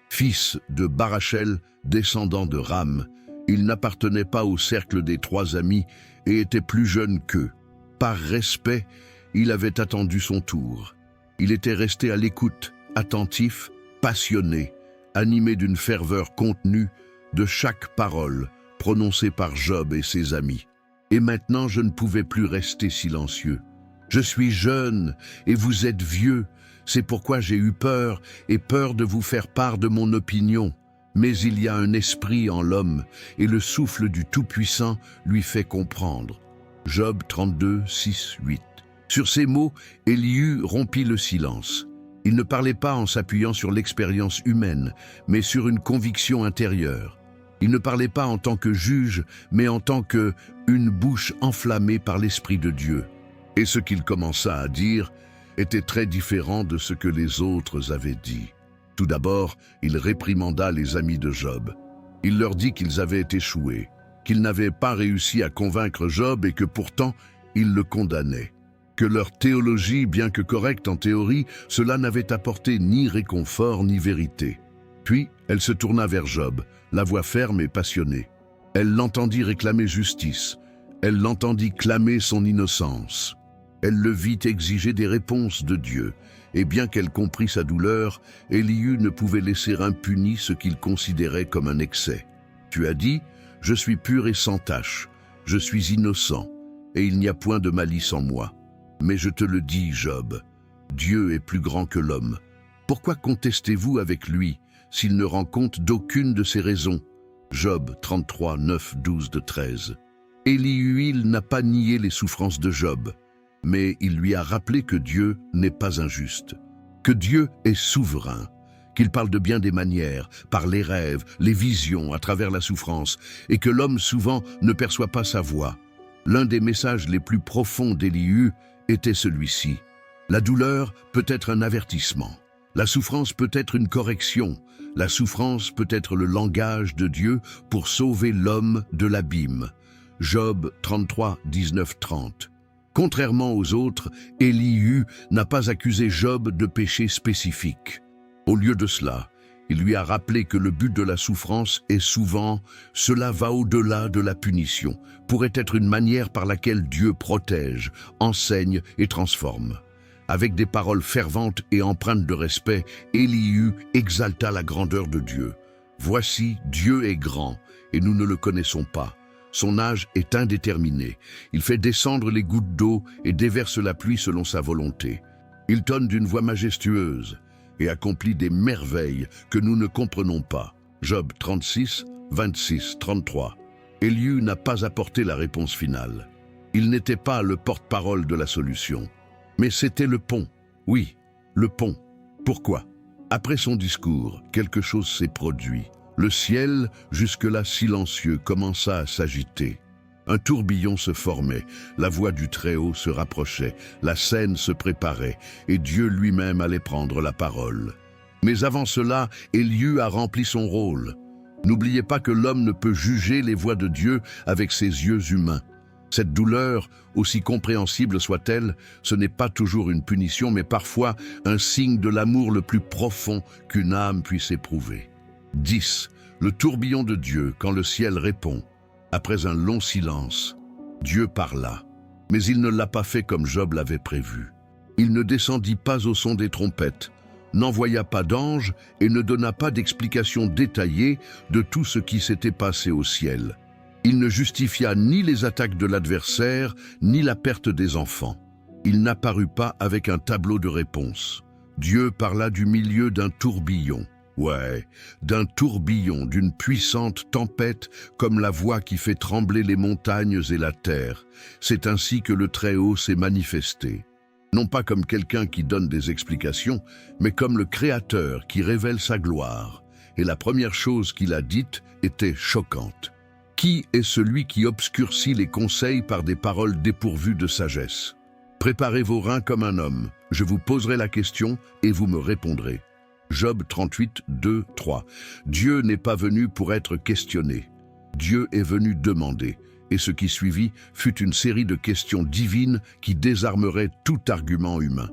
fils de Barachel, descendant de Ram. Il n'appartenait pas au cercle des trois amis et était plus jeune qu'eux. Par respect, il avait attendu son tour. Il était resté à l'écoute, attentif, passionné, animé d'une ferveur contenue de chaque parole prononcée par Job et ses amis. Et maintenant, je ne pouvais plus rester silencieux. Je suis jeune et vous êtes vieux, c'est pourquoi j'ai eu peur et peur de vous faire part de mon opinion. Mais il y a un esprit en l'homme et le souffle du Tout-Puissant lui fait comprendre. Job 32, 6, 8. Sur ces mots, Élihu rompit le silence. Il ne parlait pas en s'appuyant sur l'expérience humaine, mais sur une conviction intérieure. Il ne parlait pas en tant que juge, mais en tant qu'une bouche enflammée par l'Esprit de Dieu. Et ce qu'il commença à dire était très différent de ce que les autres avaient dit. Tout d'abord, il réprimanda les amis de Job. Il leur dit qu'ils avaient échoué, qu'ils n'avaient pas réussi à convaincre Job et que pourtant, ils le condamnaient. Que leur théologie, bien que correcte en théorie, cela n'avait apporté ni réconfort ni vérité. Puis, elle se tourna vers Job, la voix ferme et passionnée. Elle l'entendit réclamer justice. Elle l'entendit clamer son innocence. Elle le vit exiger des réponses de Dieu. Et bien qu'elle comprît sa douleur, Élihu ne pouvait laisser impuni ce qu'il considérait comme un excès. Tu as dit, « Je suis pur et sans tache, je suis innocent, et il n'y a point de malice en moi. » Mais je te le dis, Job, Dieu est plus grand que l'homme. Pourquoi contestez-vous avec lui s'il ne rend compte d'aucune de ses raisons? Job 33, 9, 12 de 13. Élihu n'a pas nié les souffrances de Job, mais il lui a rappelé que Dieu n'est pas injuste, que Dieu est souverain, qu'il parle de bien des manières, par les rêves, les visions, à travers la souffrance, et que l'homme souvent ne perçoit pas sa voix. L'un des messages les plus profonds d'Élihu était celui-ci. La douleur peut être un avertissement. La souffrance peut être une correction. La souffrance peut être le langage de Dieu pour sauver l'homme de l'abîme. Job 33, 19, 30. Contrairement aux autres, Élihu n'a pas accusé Job de péché spécifique. Au lieu de cela, il lui a rappelé que le but de la souffrance est souvent « cela va au-delà de la punition », pourrait être une manière par laquelle Dieu protège, enseigne et transforme. Avec des paroles ferventes et empreintes de respect, Élihu exalta la grandeur de Dieu. « Voici, Dieu est grand, et nous ne le connaissons pas. Son âge est indéterminé. Il fait descendre les gouttes d'eau et déverse la pluie selon sa volonté. Il tonne d'une voix majestueuse et accomplit des merveilles que nous ne comprenons pas. » Job 36, 26, 33. Élihu n'a pas apporté la réponse finale. Il n'était pas le porte-parole de la solution. Mais c'était le pont. Oui, le pont. Pourquoi? Après son discours, quelque chose s'est produit. Le ciel, jusque-là silencieux, commença à s'agiter. Un tourbillon se formait, la voix du Très-Haut se rapprochait, la scène se préparait, et Dieu lui-même allait prendre la parole. Mais avant cela, Élihu a rempli son rôle. N'oubliez pas que l'homme ne peut juger les voies de Dieu avec ses yeux humains. Cette douleur, aussi compréhensible soit-elle, ce n'est pas toujours une punition, mais parfois un signe de l'amour le plus profond qu'une âme puisse éprouver. 10. Le tourbillon de Dieu, quand le ciel répond. Après un long silence, Dieu parla. Mais il ne l'a pas fait comme Job l'avait prévu. Il ne descendit pas au son des trompettes, n'envoya pas d'ange et ne donna pas d'explication détaillée de tout ce qui s'était passé au ciel. Il ne justifia ni les attaques de l'adversaire, ni la perte des enfants. Il n'apparut pas avec un tableau de réponse. Dieu parla du milieu d'un tourbillon. Ouais, d'un tourbillon, d'une puissante tempête, comme la voix qui fait trembler les montagnes et la terre. C'est ainsi que le Très-Haut s'est manifesté. Non pas comme quelqu'un qui donne des explications, mais comme le Créateur qui révèle sa gloire. Et la première chose qu'il a dite était choquante. Qui est celui qui obscurcit les conseils par des paroles dépourvues de sagesse? Préparez vos reins comme un homme. Je vous poserai la question et vous me répondrez. Job 38, 2, 3. Dieu n'est pas venu pour être questionné. Dieu est venu demander. Et ce qui suivit fut une série de questions divines qui désarmeraient tout argument humain.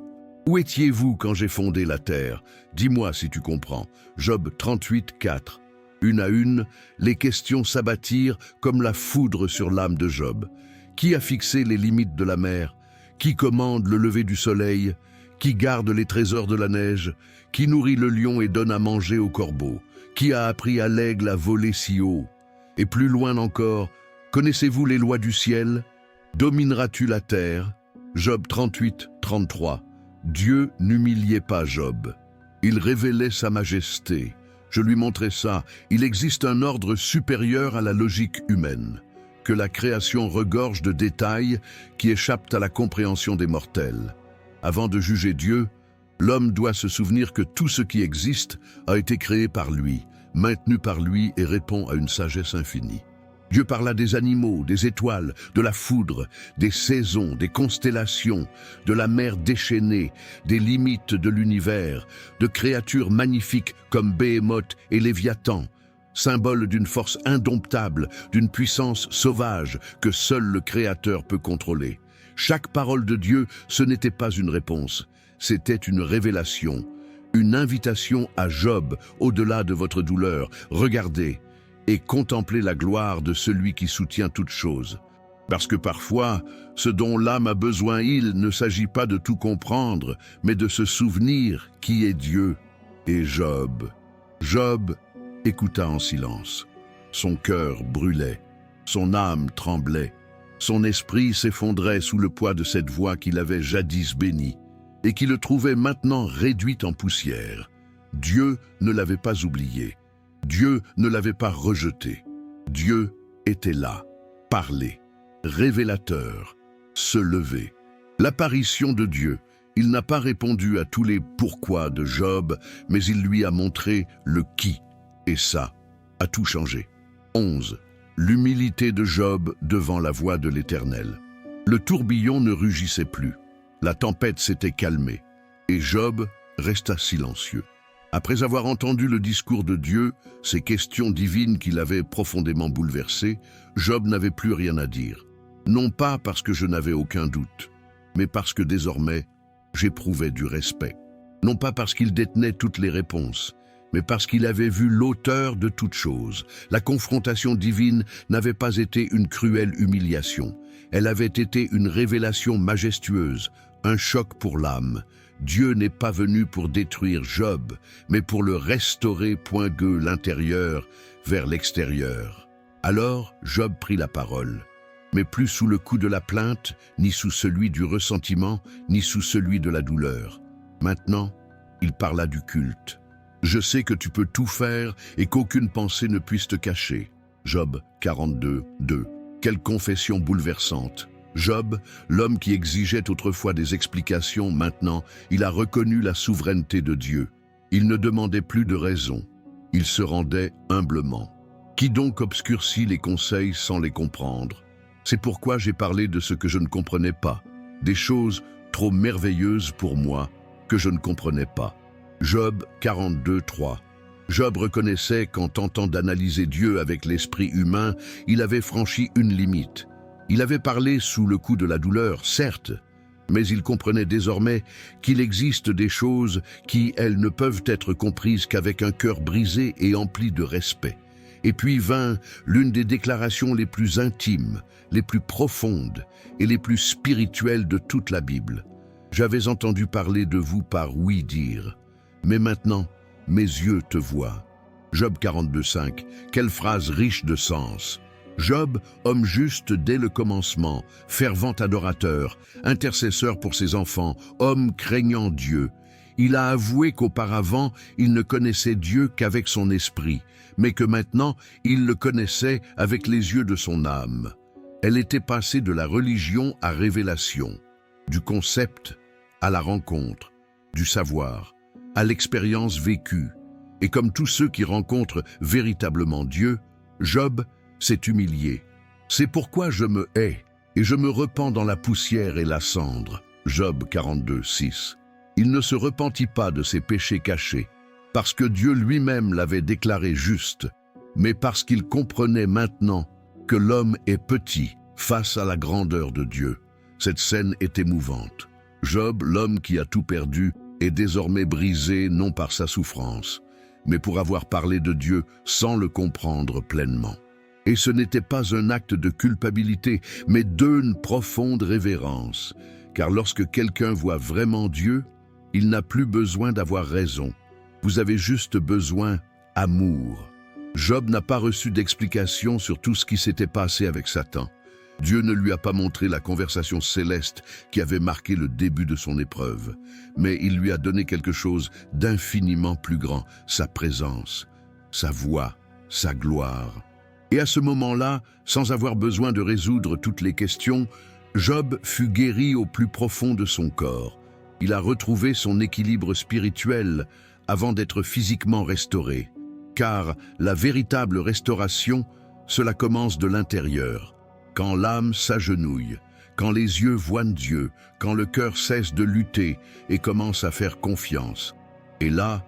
Où étiez-vous quand j'ai fondé la terre? Dis-moi si tu comprends. Job 38, 4. Une à une, les questions s'abattirent comme la foudre sur l'âme de Job. Qui a fixé les limites de la mer? Qui commande le lever du soleil? Qui garde les trésors de la neige? Qui nourrit le lion et donne à manger au corbeau? Qui a appris à l'aigle à voler si haut? Et plus loin encore, connaissez-vous les lois du ciel? Domineras-tu la terre? Job 38, 33. Dieu n'humiliait pas Job. Il révélait sa majesté. Je lui montrais ça. Il existe un ordre supérieur à la logique humaine, que la création regorge de détails qui échappent à la compréhension des mortels. Avant de juger Dieu, l'homme doit se souvenir que tout ce qui existe a été créé par lui, maintenu par lui et répond à une sagesse infinie. Dieu parla des animaux, des étoiles, de la foudre, des saisons, des constellations, de la mer déchaînée, des limites de l'univers, de créatures magnifiques comme Béhémoth et Léviathan, symbole d'une force indomptable, d'une puissance sauvage que seul le Créateur peut contrôler. Chaque parole de Dieu, ce n'était pas une réponse, c'était une révélation, une invitation à Job, au-delà de votre douleur. Regardez et contemplez la gloire de celui qui soutient toutes choses. Parce que parfois, ce dont l'âme a besoin, il ne s'agit pas de tout comprendre, mais de se souvenir qui est Dieu et Job. Job écouta en silence. Son cœur brûlait, son âme tremblait, son esprit s'effondrait sous le poids de cette voix qu'il avait jadis bénie et qui le trouvait maintenant réduite en poussière. Dieu ne l'avait pas oublié. Dieu ne l'avait pas rejeté. Dieu était là, parler, révélateur, se lever. L'apparition de Dieu, il n'a pas répondu à tous les pourquoi de Job, mais il lui a montré le qui. Et ça a tout changé. 11. L'humilité de Job devant la voix de l'Éternel. Le tourbillon ne rugissait plus. La tempête s'était calmée. Et Job resta silencieux. Après avoir entendu le discours de Dieu, ces questions divines qui l'avaient profondément bouleversé, Job n'avait plus rien à dire. Non pas parce que je n'avais aucun doute, mais parce que désormais, j'éprouvais du respect. Non pas parce qu'il détenait toutes les réponses, mais parce qu'il avait vu l'auteur de toutes choses. La confrontation divine n'avait pas été une cruelle humiliation. Elle avait été une révélation majestueuse, un choc pour l'âme. Dieu n'est pas venu pour détruire Job, mais pour le restaurer l'intérieur vers l'extérieur. Alors Job prit la parole, mais plus sous le coup de la plainte, ni sous celui du ressentiment, ni sous celui de la douleur. Maintenant, il parla du culte. Je sais que tu peux tout faire et qu'aucune pensée ne puisse te cacher. Job 42, 2. Quelle confession bouleversante! Job, l'homme qui exigeait autrefois des explications, maintenant, il a reconnu la souveraineté de Dieu. Il ne demandait plus de raison. Il se rendait humblement. Qui donc obscurcit les conseils sans les comprendre? C'est pourquoi j'ai parlé de ce que je ne comprenais pas, des choses trop merveilleuses pour moi que je ne comprenais pas. Job 42, 3. Job reconnaissait qu'en tentant d'analyser Dieu avec l'esprit humain, il avait franchi une limite. Il avait parlé sous le coup de la douleur, certes, mais il comprenait désormais qu'il existe des choses qui, elles, ne peuvent être comprises qu'avec un cœur brisé et empli de respect. Et puis vint l'une des déclarations les plus intimes, les plus profondes et les plus spirituelles de toute la Bible. « J'avais entendu parler de vous par oui dire, mais maintenant, mes yeux te voient. » Job 42,5, quelle phrase riche de sens. Job, homme juste dès le commencement, fervent adorateur, intercesseur pour ses enfants, homme craignant Dieu. Il a avoué qu'auparavant, il ne connaissait Dieu qu'avec son esprit, mais que maintenant, il le connaissait avec les yeux de son âme. Elle était passée de la religion à révélation, du concept à la rencontre, du savoir à l'expérience vécue. Et comme tous ceux qui rencontrent véritablement Dieu, Job s'est humilié. C'est pourquoi je me hais et je me repens dans la poussière et la cendre. Job 42,6. Il ne se repentit pas de ses péchés cachés, parce que Dieu lui-même l'avait déclaré juste, mais parce qu'il comprenait maintenant que l'homme est petit face à la grandeur de Dieu. Cette scène est émouvante. Job, l'homme qui a tout perdu, est désormais brisé non par sa souffrance, mais pour avoir parlé de Dieu sans le comprendre pleinement. Et ce n'était pas un acte de culpabilité, mais d'une profonde révérence, car lorsque quelqu'un voit vraiment Dieu, il n'a plus besoin d'avoir raison. Vous avez juste besoin d'amour. Job n'a pas reçu d'explication sur tout ce qui s'était passé avec Satan. Dieu ne lui a pas montré la conversation céleste qui avait marqué le début de son épreuve, mais il lui a donné quelque chose d'infiniment plus grand, sa présence, sa voix, sa gloire. Et à ce moment-là, sans avoir besoin de résoudre toutes les questions, Job fut guéri au plus profond de son corps. Il a retrouvé son équilibre spirituel avant d'être physiquement restauré. Car la véritable restauration, cela commence de l'intérieur. Quand l'âme s'agenouille, quand les yeux voient Dieu, quand le cœur cesse de lutter et commence à faire confiance. Et là,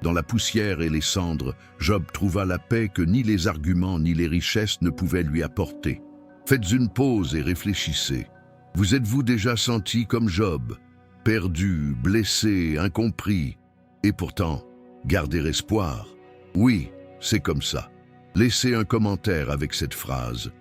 dans la poussière et les cendres, Job trouva la paix que ni les arguments ni les richesses ne pouvaient lui apporter. Faites une pause et réfléchissez. Vous êtes-vous déjà senti comme Job, perdu, blessé, incompris, et pourtant, gardez espoir? Oui, c'est comme ça. Laissez un commentaire avec cette phrase.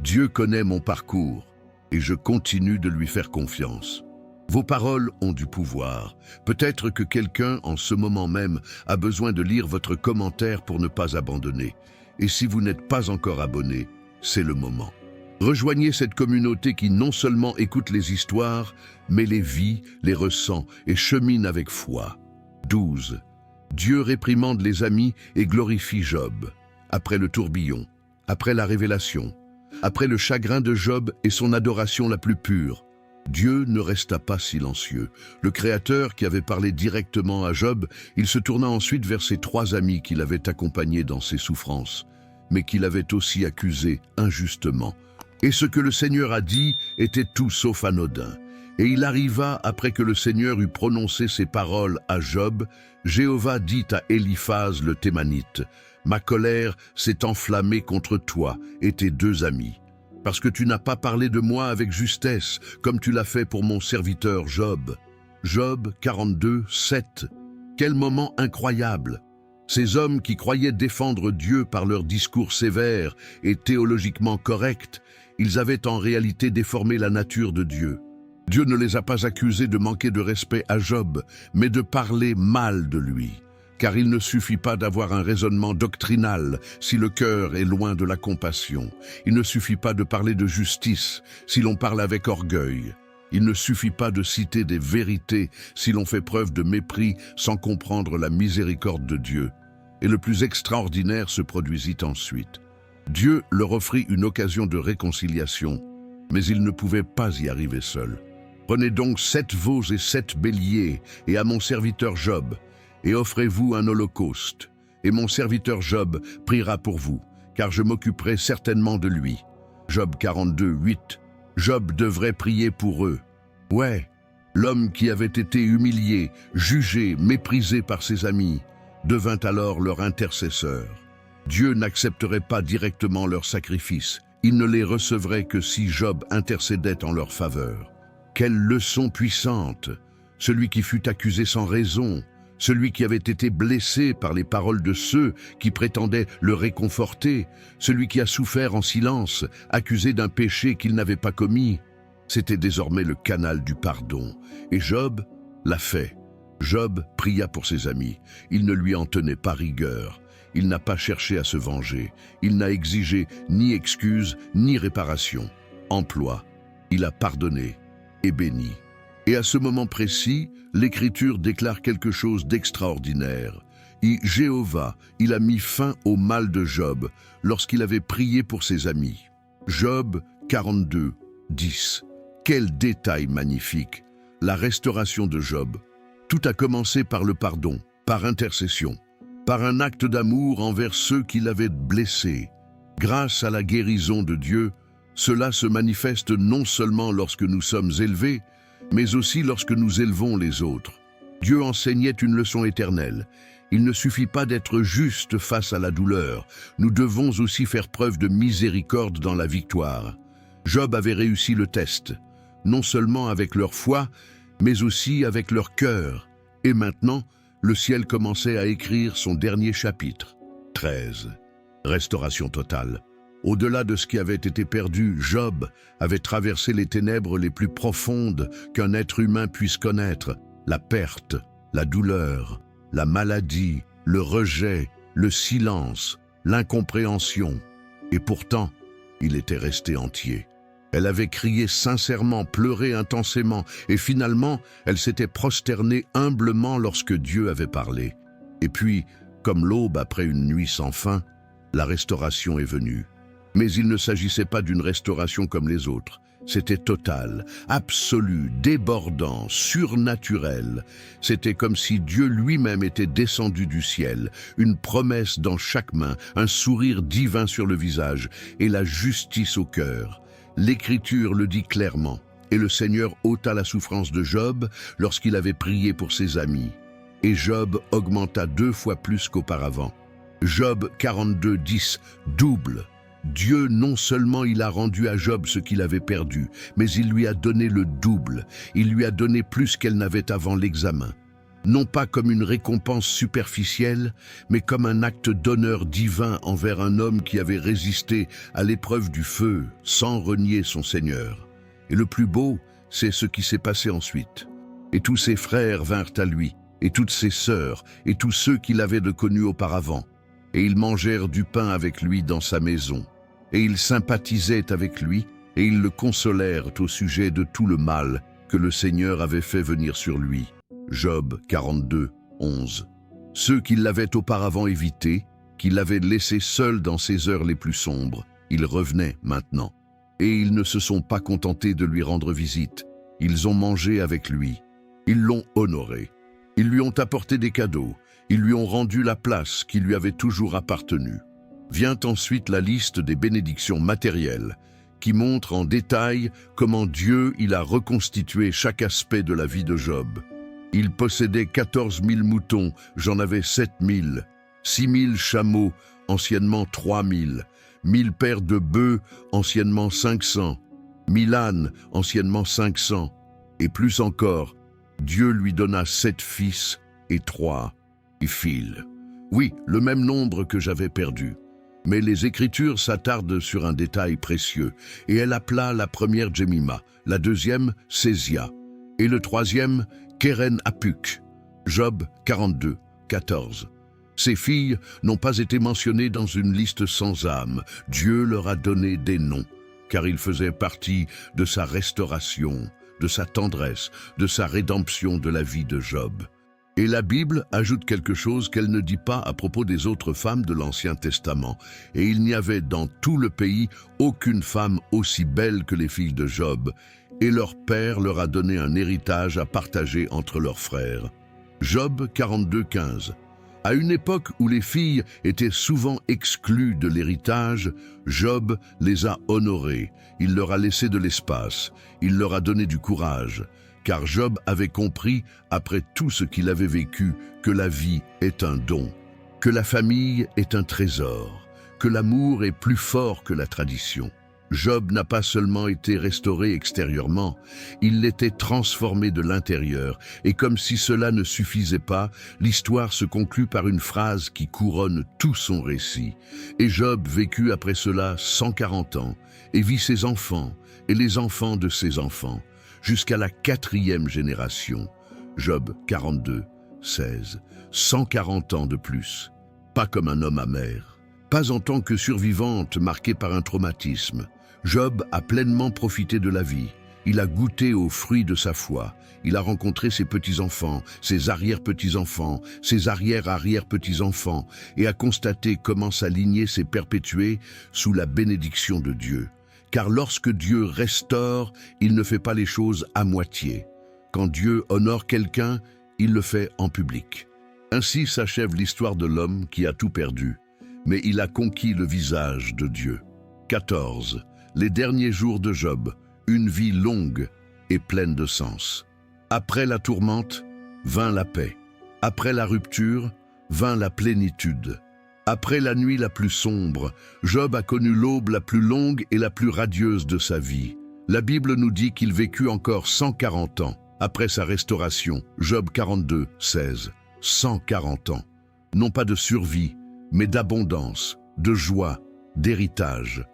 Dieu connaît mon parcours et je continue de lui faire confiance. Vos paroles ont du pouvoir. Peut-être que quelqu'un, en ce moment même, a besoin de lire votre commentaire pour ne pas abandonner. Et si vous n'êtes pas encore abonné, c'est le moment. Rejoignez cette communauté qui non seulement écoute les histoires, mais les vit, les ressent et chemine avec foi. 12. Dieu réprimande les amis et glorifie Job. Après le tourbillon, après la révélation, après le chagrin de Job et son adoration la plus pure, Dieu ne resta pas silencieux. Le Créateur qui avait parlé directement à Job, il se tourna ensuite vers ses 3 amis qui l'avaient accompagné dans ses souffrances, mais qui l'avaient aussi accusé injustement. Et ce que le Seigneur a dit était tout sauf anodin. Et il arriva, après que le Seigneur eut prononcé ces paroles à Job, Jéhovah dit à Éliphaz le Thémanite, « Ma colère s'est enflammée contre toi et tes 2 amis, parce que tu n'as pas parlé de moi avec justesse, comme tu l'as fait pour mon serviteur Job. » Job 42, 7. Quel moment incroyable! Ces hommes qui croyaient défendre Dieu par leurs discours sévères et théologiquement corrects, ils avaient en réalité déformé la nature de Dieu. Dieu ne les a pas accusés de manquer de respect à Job, mais de parler mal de lui. Car il ne suffit pas d'avoir un raisonnement doctrinal si le cœur est loin de la compassion. Il ne suffit pas de parler de justice si l'on parle avec orgueil. Il ne suffit pas de citer des vérités si l'on fait preuve de mépris sans comprendre la miséricorde de Dieu. Et le plus extraordinaire se produisit ensuite. Dieu leur offrit une occasion de réconciliation, mais ils ne pouvaient pas y arriver seuls. Prenez donc 7 veaux et 7 béliers, et à mon serviteur Job, et offrez-vous un holocauste. Et mon serviteur Job priera pour vous, car je m'occuperai certainement de lui. Job 42, 8. Job devrait prier pour eux. Ouais, l'homme qui avait été humilié, jugé, méprisé par ses amis, devint alors leur intercesseur. Dieu n'accepterait pas directement leur sacrifice, ils ne les recevraient que si Job intercédait en leur faveur. Quelle leçon puissante! Celui qui fut accusé sans raison, celui qui avait été blessé par les paroles de ceux qui prétendaient le réconforter, celui qui a souffert en silence, accusé d'un péché qu'il n'avait pas commis, c'était désormais le canal du pardon. Et Job l'a fait. Job pria pour ses amis. Il ne lui en tenait pas rigueur. Il n'a pas cherché à se venger. Il n'a exigé ni excuse ni réparation. Emploi. Il a pardonné et béni. Et à ce moment précis, l'Écriture déclare quelque chose d'extraordinaire. Jéhovah, il a mis fin au mal de Job lorsqu'il avait prié pour ses amis. Job 42, 10. Quel détail magnifique! La restauration de Job. Tout a commencé par le pardon, par intercession, par un acte d'amour envers ceux qui l'avaient blessé. Grâce à la guérison de Dieu, cela se manifeste non seulement lorsque nous sommes élevés, mais aussi lorsque nous élevons les autres. Dieu enseignait une leçon éternelle. Il ne suffit pas d'être juste face à la douleur. Nous devons aussi faire preuve de miséricorde dans la victoire. Job avait réussi le test, non seulement avec leur foi, mais aussi avec leur cœur. Et maintenant, le ciel commençait à écrire son dernier chapitre. 13. Restauration totale. Au-delà de ce qui avait été perdu, Job avait traversé les ténèbres les plus profondes qu'un être humain puisse connaître. La perte, la douleur, la maladie, le rejet, le silence, l'incompréhension. Et pourtant, il était resté entier. Elle avait crié sincèrement, pleuré intensément, et finalement, elle s'était prosternée humblement lorsque Dieu avait parlé. Et puis, comme l'aube après une nuit sans fin, la restauration est venue. Mais il ne s'agissait pas d'une restauration comme les autres. C'était total, absolu, débordant, surnaturel. C'était comme si Dieu lui-même était descendu du ciel, une promesse dans chaque main, un sourire divin sur le visage et la justice au cœur. L'Écriture le dit clairement, et le Seigneur ôta la souffrance de Job lorsqu'il avait prié pour ses amis. Et Job augmenta 2 fois plus qu'auparavant. Job 42, 10, double. Dieu non seulement il a rendu à Job ce qu'il avait perdu, mais il lui a donné le double. Il lui a donné plus qu'elle n'avait avant l'examen. Non pas comme une récompense superficielle, mais comme un acte d'honneur divin envers un homme qui avait résisté à l'épreuve du feu sans renier son Seigneur. Et le plus beau, c'est ce qui s'est passé ensuite. Et tous ses frères vinrent à lui, et toutes ses sœurs, et tous ceux qui l'avaient connu auparavant. Et ils mangèrent du pain avec lui dans sa maison. Et ils sympathisaient avec lui, et ils le consolèrent au sujet de tout le mal que le Seigneur avait fait venir sur lui. Job 42, 11. Ceux qui l'avaient auparavant évité, qui l'avaient laissé seul dans ses heures les plus sombres, ils revenaient maintenant. Et ils ne se sont pas contentés de lui rendre visite. Ils ont mangé avec lui. Ils l'ont honoré. Ils lui ont apporté des cadeaux. Ils lui ont rendu la place qui lui avait toujours appartenu. Vient ensuite la liste des bénédictions matérielles, qui montre en détail comment Dieu il a reconstitué chaque aspect de la vie de Job. Il possédait 14 000 moutons, j'en avais 7 000, 6 000 chameaux, anciennement 3 000, 1000 paires de bœufs, anciennement 500, 1000 ânes, anciennement 500, et plus encore, Dieu lui donna 7 fils et 3 filles. Oui, le même nombre que j'avais perdu. Mais les Écritures s'attardent sur un détail précieux, et elle appela la première Jemima, la deuxième Sésia, et le troisième Keren Apuk. Job 42, 14. Ces filles n'ont pas été mentionnées dans une liste sans âme. Dieu leur a donné des noms, car ils faisaient partie de sa restauration, de sa tendresse, de sa rédemption de la vie de Job. Et la Bible ajoute quelque chose qu'elle ne dit pas à propos des autres femmes de l'Ancien Testament. Et il n'y avait dans tout le pays aucune femme aussi belle que les filles de Job, et leur père leur a donné un héritage à partager entre leurs frères. Job 42, 15. À une époque où les filles étaient souvent exclues de l'héritage, Job les a honorées, il leur a laissé de l'espace, il leur a donné du courage. Car Job avait compris, après tout ce qu'il avait vécu, que la vie est un don, que la famille est un trésor, que l'amour est plus fort que la tradition. Job n'a pas seulement été restauré extérieurement, il l'était transformé de l'intérieur, et comme si cela ne suffisait pas, l'histoire se conclut par une phrase qui couronne tout son récit. Et Job vécut après cela 140 ans, et vit ses enfants, et les enfants de ses enfants, jusqu'à la 4e génération. Job 42, 16, 140 ans de plus. Pas comme un homme amer, pas en tant que survivante marquée par un traumatisme. Job a pleinement profité de la vie. Il a goûté aux fruits de sa foi. Il a rencontré ses petits-enfants, ses arrière-petits-enfants, ses arrière-arrière-petits-enfants et a constaté comment sa lignée s'est perpétuée sous la bénédiction de Dieu. Car lorsque Dieu restaure, il ne fait pas les choses à moitié. Quand Dieu honore quelqu'un, il le fait en public. Ainsi s'achève l'histoire de l'homme qui a tout perdu, mais il a conquis le visage de Dieu. 14. Les derniers jours de Job, une vie longue et pleine de sens. Après la tourmente, vint la paix. Après la rupture, vint la plénitude. Après la nuit la plus sombre, Job a connu l'aube la plus longue et la plus radieuse de sa vie. La Bible nous dit qu'il vécut encore 140 ans après sa restauration. Job 42, 16. 140 ans. Non pas de survie, mais d'abondance, de joie, d'héritage.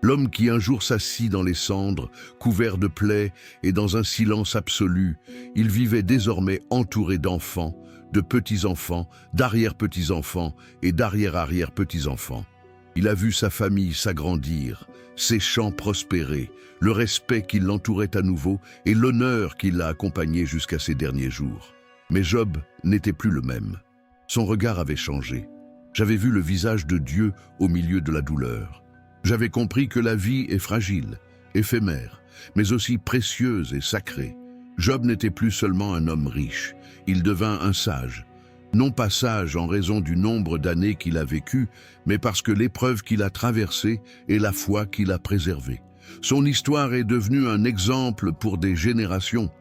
L'homme qui un jour s'assit dans les cendres, couvert de plaies et dans un silence absolu, il vivait désormais entouré d'enfants, de petits-enfants, d'arrière-petits-enfants et d'arrière-arrière-petits-enfants. Il a vu sa famille s'agrandir, ses champs prospérer, le respect qui l'entourait à nouveau et l'honneur qui l'a accompagné jusqu'à ses derniers jours. Mais Job n'était plus le même. Son regard avait changé. J'avais vu le visage de Dieu au milieu de la douleur. J'avais compris que la vie est fragile, éphémère, mais aussi précieuse et sacrée. Job n'était plus seulement un homme riche, il devint un sage. Non pas sage en raison du nombre d'années qu'il a vécues, mais parce que l'épreuve qu'il a traversée et la foi qu'il a préservée. Son histoire est devenue un exemple pour des générations.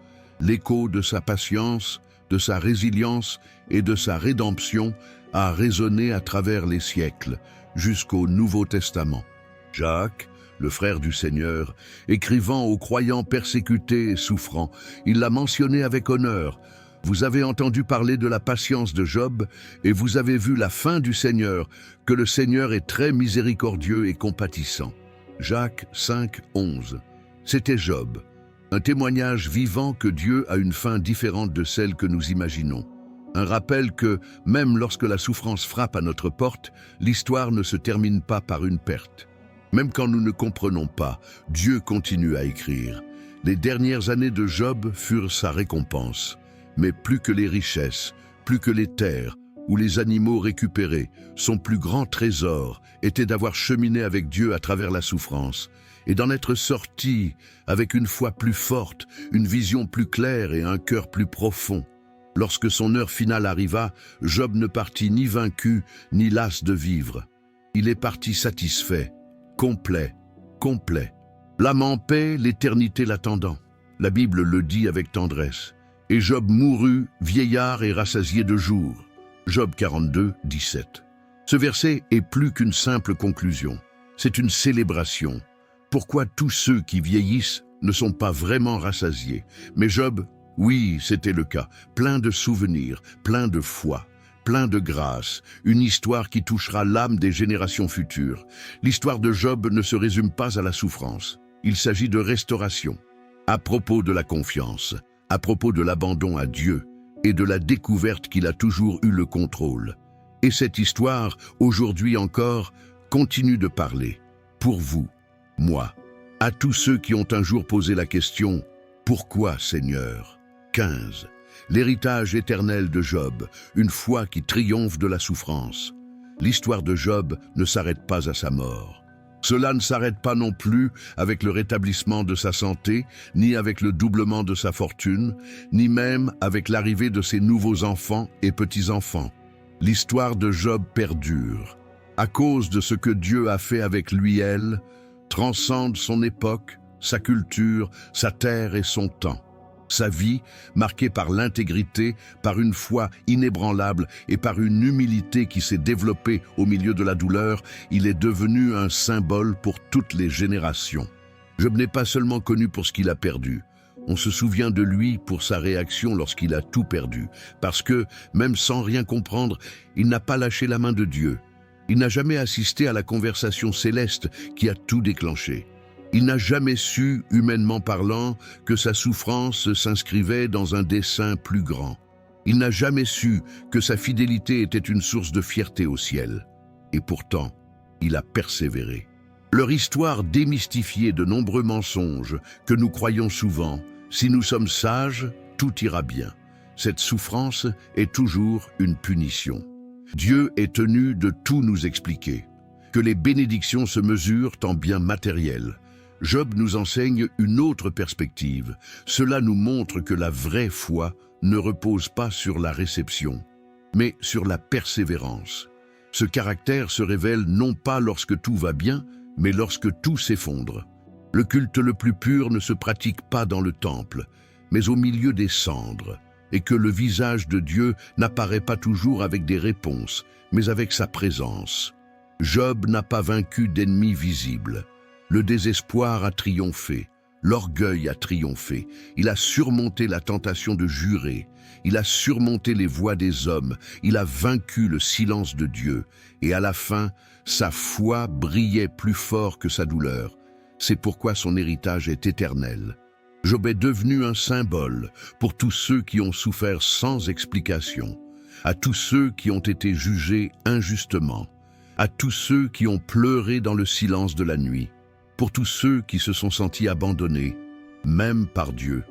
L'écho de sa patience, de sa résilience et de sa rédemption a résonné à travers les siècles, jusqu'au Nouveau Testament. Jacques, le frère du Seigneur, écrivant aux croyants persécutés et souffrants, il l'a mentionné avec honneur. « Vous avez entendu parler de la patience de Job, et vous avez vu la fin du Seigneur, que le Seigneur est très miséricordieux et compatissant. » Jacques 5, 11. C'était Job, un témoignage vivant que Dieu a une fin différente de celle que nous imaginons. Un rappel que, même lorsque la souffrance frappe à notre porte, l'histoire ne se termine pas par une perte. Même quand nous ne comprenons pas, Dieu continue à écrire. Les dernières années de Job furent sa récompense. Mais plus que les richesses, plus que les terres ou les animaux récupérés, son plus grand trésor était d'avoir cheminé avec Dieu à travers la souffrance et d'en être sorti avec une foi plus forte, une vision plus claire et un cœur plus profond. Lorsque son heure finale arriva, Job ne partit ni vaincu ni las de vivre. Il est parti satisfait, complet, complet. L'âme en paix, l'éternité l'attendant. La Bible le dit avec tendresse. Et Job mourut, vieillard et rassasié de jours. Job 42, 17. Ce verset est plus qu'une simple conclusion. C'est une célébration. Pourquoi tous ceux qui vieillissent ne sont pas vraiment rassasiés? Mais Job, oui, c'était le cas. Plein de souvenirs, plein de foi, plein de grâce. Une histoire qui touchera l'âme des générations futures. L'histoire de Job ne se résume pas à la souffrance. Il s'agit de restauration. À propos de la confiance, à propos de l'abandon à Dieu et de la découverte qu'il a toujours eu le contrôle. Et cette histoire, aujourd'hui encore, continue de parler. Pour vous, moi, à tous ceux qui ont un jour posé la question « Pourquoi, Seigneur ?» 15. L'héritage éternel de Job, une foi qui triomphe de la souffrance. L'histoire de Job ne s'arrête pas à sa mort. Cela ne s'arrête pas non plus avec le rétablissement de sa santé, ni avec le doublement de sa fortune, ni même avec l'arrivée de ses nouveaux enfants et petits-enfants. L'histoire de Job perdure. À cause de ce que Dieu a fait avec lui, elle transcende son époque, sa culture, sa terre et son temps. Sa vie, marquée par l'intégrité, par une foi inébranlable et par une humilité qui s'est développée au milieu de la douleur, il est devenu un symbole pour toutes les générations. Job n'est pas seulement connu pour ce qu'il a perdu. On se souvient de lui pour sa réaction lorsqu'il a tout perdu, parce que, même sans rien comprendre, il n'a pas lâché la main de Dieu. Il n'a jamais assisté à la conversation céleste qui a tout déclenché. Il n'a jamais su, humainement parlant, que sa souffrance s'inscrivait dans un dessein plus grand. Il n'a jamais su que sa fidélité était une source de fierté au ciel. Et pourtant, il a persévéré. Leur histoire démystifiait de nombreux mensonges que nous croyons souvent. Si nous sommes sages, tout ira bien. Cette souffrance est toujours une punition. Dieu est tenu de tout nous expliquer. Que les bénédictions se mesurent en biens matériels. Job nous enseigne une autre perspective. Cela nous montre que la vraie foi ne repose pas sur la réception, mais sur la persévérance. Ce caractère se révèle non pas lorsque tout va bien, mais lorsque tout s'effondre. Le culte le plus pur ne se pratique pas dans le temple, mais au milieu des cendres, et que le visage de Dieu n'apparaît pas toujours avec des réponses, mais avec sa présence. Job n'a pas vaincu d'ennemis visibles. Le désespoir a triomphé, l'orgueil a triomphé, il a surmonté la tentation de jurer, il a surmonté les voix des hommes, il a vaincu le silence de Dieu, et à la fin, sa foi brillait plus fort que sa douleur. C'est pourquoi son héritage est éternel. Job est devenu un symbole pour tous ceux qui ont souffert sans explication, à tous ceux qui ont été jugés injustement, à tous ceux qui ont pleuré dans le silence de la nuit, pour tous ceux qui se sont sentis abandonnés, même par Dieu.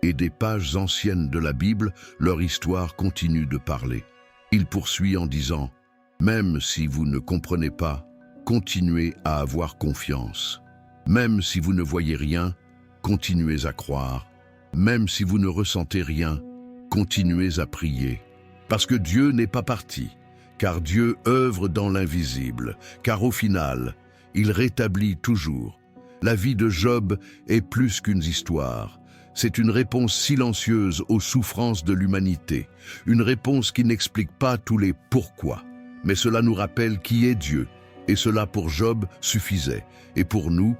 Et des pages anciennes de la Bible, leur histoire continue de parler. Il poursuit en disant « Même si vous ne comprenez pas, continuez à avoir confiance. Même si vous ne voyez rien, continuez à croire. Même si vous ne ressentez rien, continuez à prier. Parce que Dieu n'est pas parti, car Dieu œuvre dans l'invisible, car au final, il rétablit toujours. La vie de Job est plus qu'une histoire. C'est une réponse silencieuse aux souffrances de l'humanité. Une réponse qui n'explique pas tous les pourquoi. Mais cela nous rappelle qui est Dieu. Et cela pour Job suffisait. Et pour nous,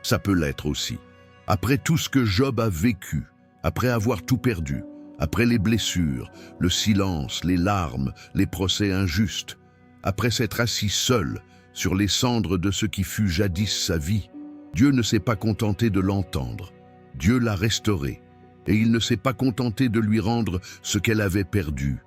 ça peut l'être aussi. Après tout ce que Job a vécu, après avoir tout perdu, après les blessures, le silence, les larmes, les procès injustes, après s'être assis seul sur les cendres de ce qui fut jadis sa vie, Dieu ne s'est pas contenté de l'entendre. Dieu l'a restauré, et il ne s'est pas contenté de lui rendre ce qu'elle avait perdu.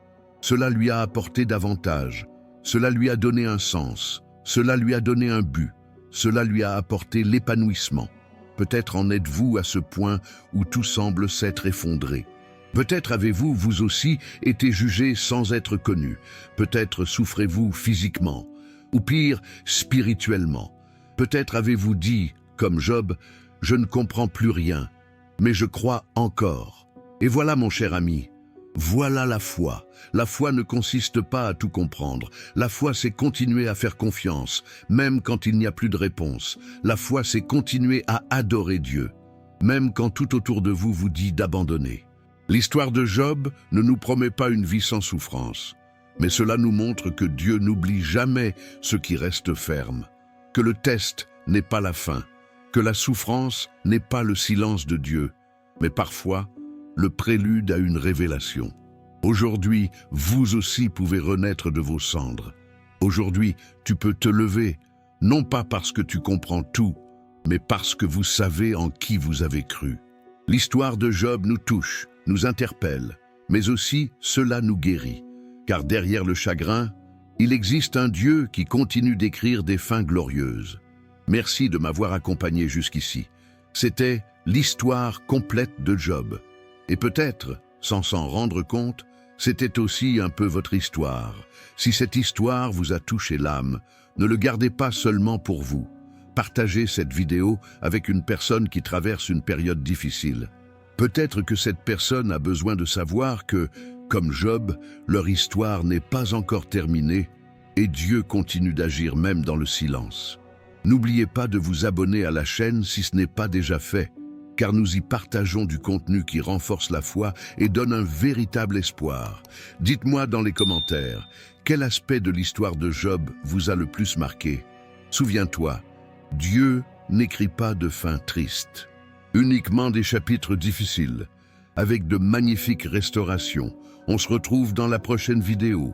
Cela lui a apporté davantage, cela lui a donné un sens, cela lui a donné un but, cela lui a apporté l'épanouissement. Peut-être en êtes-vous à ce point où tout semble s'être effondré. Peut-être avez-vous, vous aussi, été jugé sans être connu. Peut-être souffrez-vous physiquement, ou pire, spirituellement. Peut-être avez-vous dit, comme Job, « Je ne comprends plus rien, mais je crois encore. » Et voilà, mon cher ami, voilà la foi. La foi ne consiste pas à tout comprendre. La foi, c'est continuer à faire confiance, même quand il n'y a plus de réponse. La foi, c'est continuer à adorer Dieu, même quand tout autour de vous vous dit d'abandonner. L'histoire de Job ne nous promet pas une vie sans souffrance, mais cela nous montre que Dieu n'oublie jamais ceux qui restent fermes, que le test n'est pas la fin, que la souffrance n'est pas le silence de Dieu, mais parfois le prélude à une révélation. Aujourd'hui, vous aussi pouvez renaître de vos cendres. Aujourd'hui, tu peux te lever, non pas parce que tu comprends tout, mais parce que vous savez en qui vous avez cru. L'histoire de Job nous touche, nous interpelle, mais aussi cela nous guérit. Car derrière le chagrin, il existe un Dieu qui continue d'écrire des fins glorieuses. Merci de m'avoir accompagné jusqu'ici. C'était l'histoire complète de Job. Et peut-être, sans s'en rendre compte, c'était aussi un peu votre histoire. Si cette histoire vous a touché l'âme, ne le gardez pas seulement pour vous. Partagez cette vidéo avec une personne qui traverse une période difficile. Peut-être que cette personne a besoin de savoir que, comme Job, leur histoire n'est pas encore terminée et Dieu continue d'agir même dans le silence. N'oubliez pas de vous abonner à la chaîne si ce n'est pas déjà fait car nous y partageons du contenu qui renforce la foi et donne un véritable espoir. Dites-moi dans les commentaires, quel aspect de l'histoire de Job vous a le plus marqué? Souviens-toi, Dieu n'écrit pas de fin triste, uniquement des chapitres difficiles, avec de magnifiques restaurations. On se retrouve dans la prochaine vidéo.